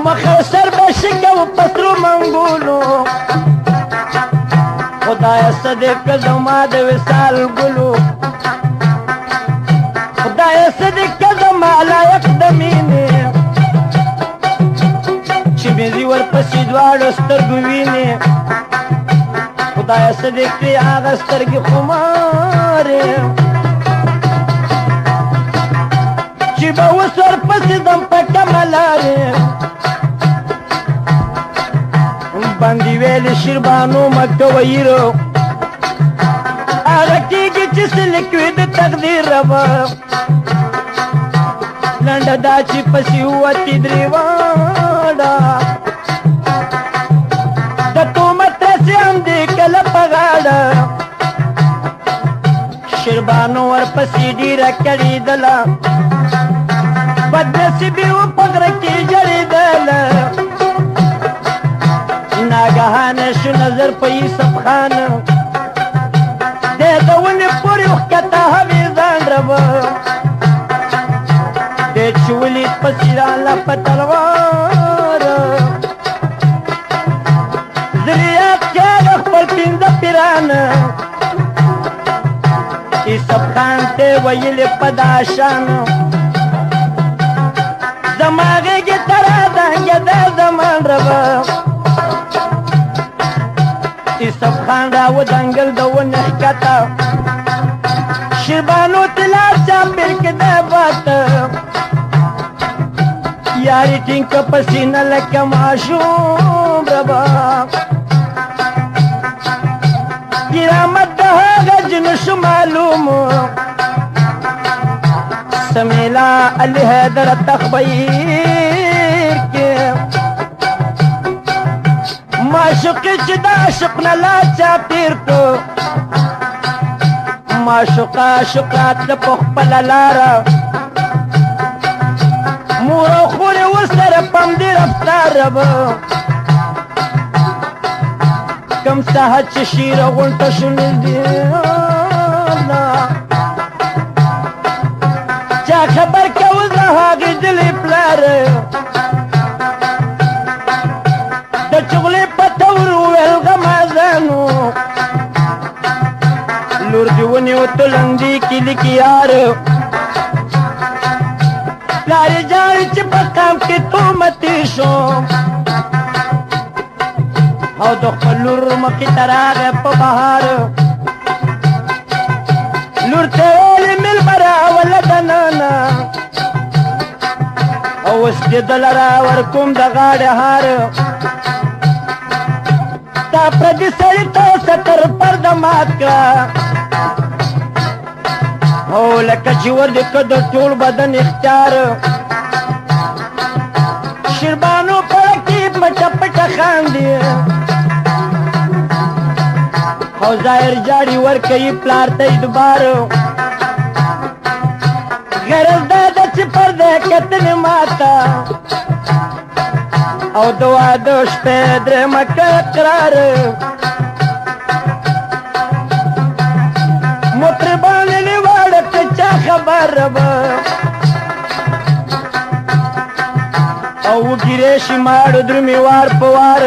مخه سر به شکه و په سرو منګولو خدایه څه دې که زما د وصال ګلو خدایه څه دې که زما لایق د مینې چې مې دي ورپسې دواړو سترګو وینې خدایه څه دې کړې هغه سترګې خمارې چې به اوس ورپسې ځم په کمه لارې باندې ویلې شیربانو مه کوه ییرو هغه کېږي چې څه لیکوي د تقدیر ربه لنډه دا چې پسې ووتې درې واړه د تومت رسې هم دې کله په غاړه شیربانو ورپسې ډېره کړېدله بدنصیبي و په غره کې جړېدله ناګهانه شو نظر په یوسف خان دی د ونې پورې وښکته هوې ځان ربه دی چې ولید پسې راله په تلوار زریات کېږه خپل پنځه پیران یوسف خان ته ویلې په دا شان زما غېږې ته رادانګېده زمان ربه یوسف خان را ودانګل د ونې ښکته شیربانو ته لار چاپېر کې دی باته یاري ټینګ که په سینه لکه ماشوم ربه کرامت د هغه جنو شو معلوم سمیلا علی حیدر تخبیر کې ماشوم معشوقي چې د عاشق نه لا چا تیر کو معشوقه عاشقات له په خپله لاره مور او خور یې ورسره پم دې رفتار ربه کم ساحت چې شیره غونټه شو نږدې چا خبر کوه د هغې دلې پلار د چغلې په تور وویل غمازانو لور دې ونیو تلندې کلي کې یار پلار یې جاړي چې په قام کې تومتې شو او د خپل لور مخې ته راغی په بهار لور ته ویلې مېلمه راوله دننه او اوس دې دله راورکوم د غاړې هار تا پردي سړي ته ستر پرده مات کړه او لکه چې ور دې که د ټول بدن اختیار شیربانو پړکې پټه پټه خاندي او ظاهر جاړي ورکوي پلار ته اعتبار غرض دا ده چې پرده کتنې ماته او د واده شپې درېمه که اقرار مطربان یې واړه که چا خبر به او وګیرې شي ماړو درومې وار په وار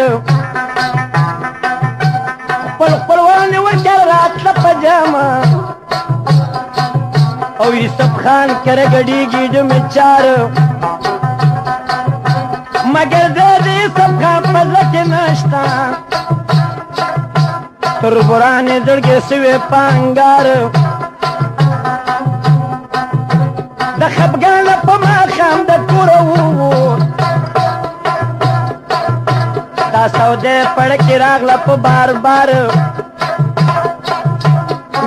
خپل خپلوان یې ورکړه راتله په جامه او یوسف خان کره ګډېږي ډمې چار مګر د یوسف خان په زړه کې نشته تربوران یې زړګې سوې په انګار د خفګانه په ماښام د کوره ووت دا سودې پړکې راغله په بار بار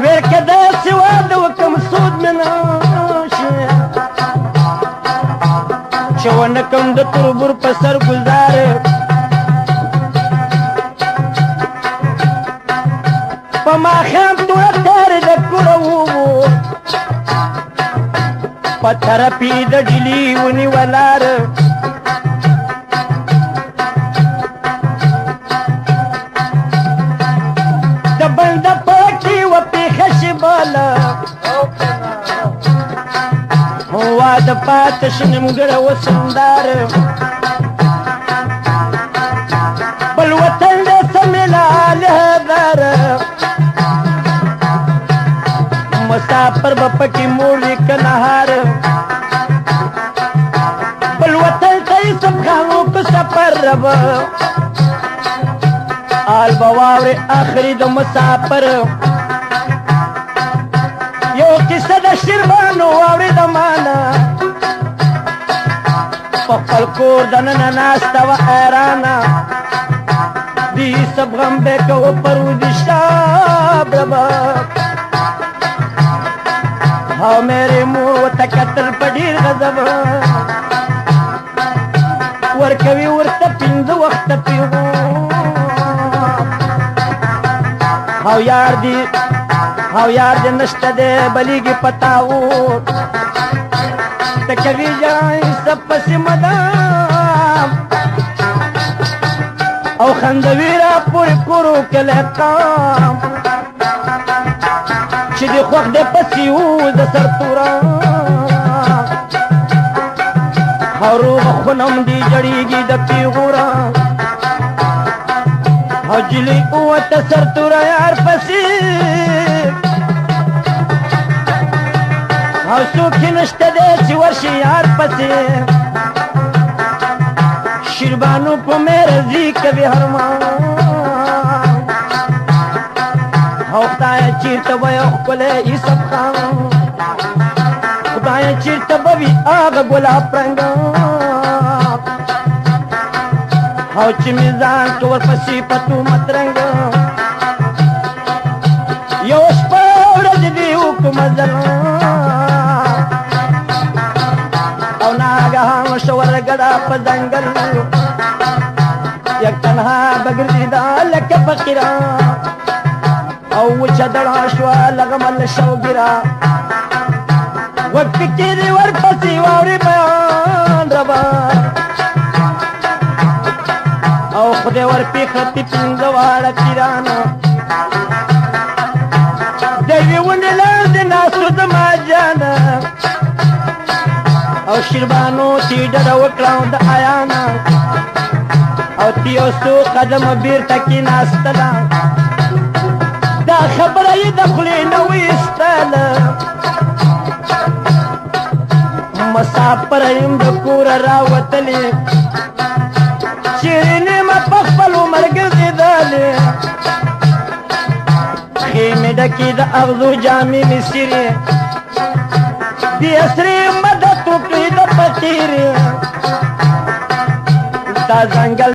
ویل که داسې واده وکړم سود مې نه شي چې ونه کړم د تربور په سر ګزار په ماښام توره تارې د کوره ووت په طرف یې د ډیلي ونیولار د بنده پاکي وپېښه شي باله واده پاته شي نیمګړه وسندار بل وطن د سمیلا لهدار مسافر به پکې موړي که نهار بل وطن ته یې سبخانو که سفر ربه آل به واورې آخري د مسافر یو کیسه د شیربانو واورې د مانه په خپل کور دننه ناسته وه حیرانه دی سب غم به کوه پرودي شاب ربه او میرے مور ته کتل په ډېر غضب ورکوي ورته پنځه وخته پیغام او یار دې نشته دی بلیږي پتاو ته کوي جای سب پسې مدام او خندوي را پورې کورو کلی قام چې دې خوښ دی پسې و د سرتوره او روغ خونم دې جړېږي د پیغوره او جلې ووته سرتوره یار پسې او څوک یې نشته دی چې ورشي یار پسې شیربانو په مېرزي کوي هرمان او خدایه چېرته به یو ښکلی یوسف خان خدایه چېرته به وي هغه ګلاب رنګه او چې مې ځان که ورپسې په تومت رنګه یو شپه ورځ دې وکړو مزل او ناګهان شو ورګډه په ځنګل یک تنها بګرځېدل فقیرا او وچه دړه شوه لغمل شوګیرا وفکر ورپسې واورې بیان ربا او خدای ورپېښتې پنځه واړه پیرانو د یوې ونې لاندې ناستو زما جانه او شیربانو تی ډډه وکړه د آیانه او تی یو څو قدمه بېرته کېناستله دا خبره یې د خولې نه ویستله مسافر یم د کوره راوتلې شیرینې مه په خپل عمر ګرځېدلې خیمې ډکې د اغزو جامې مې څیرې د اسرې مدد وکړې د فقیرې دا ځنګل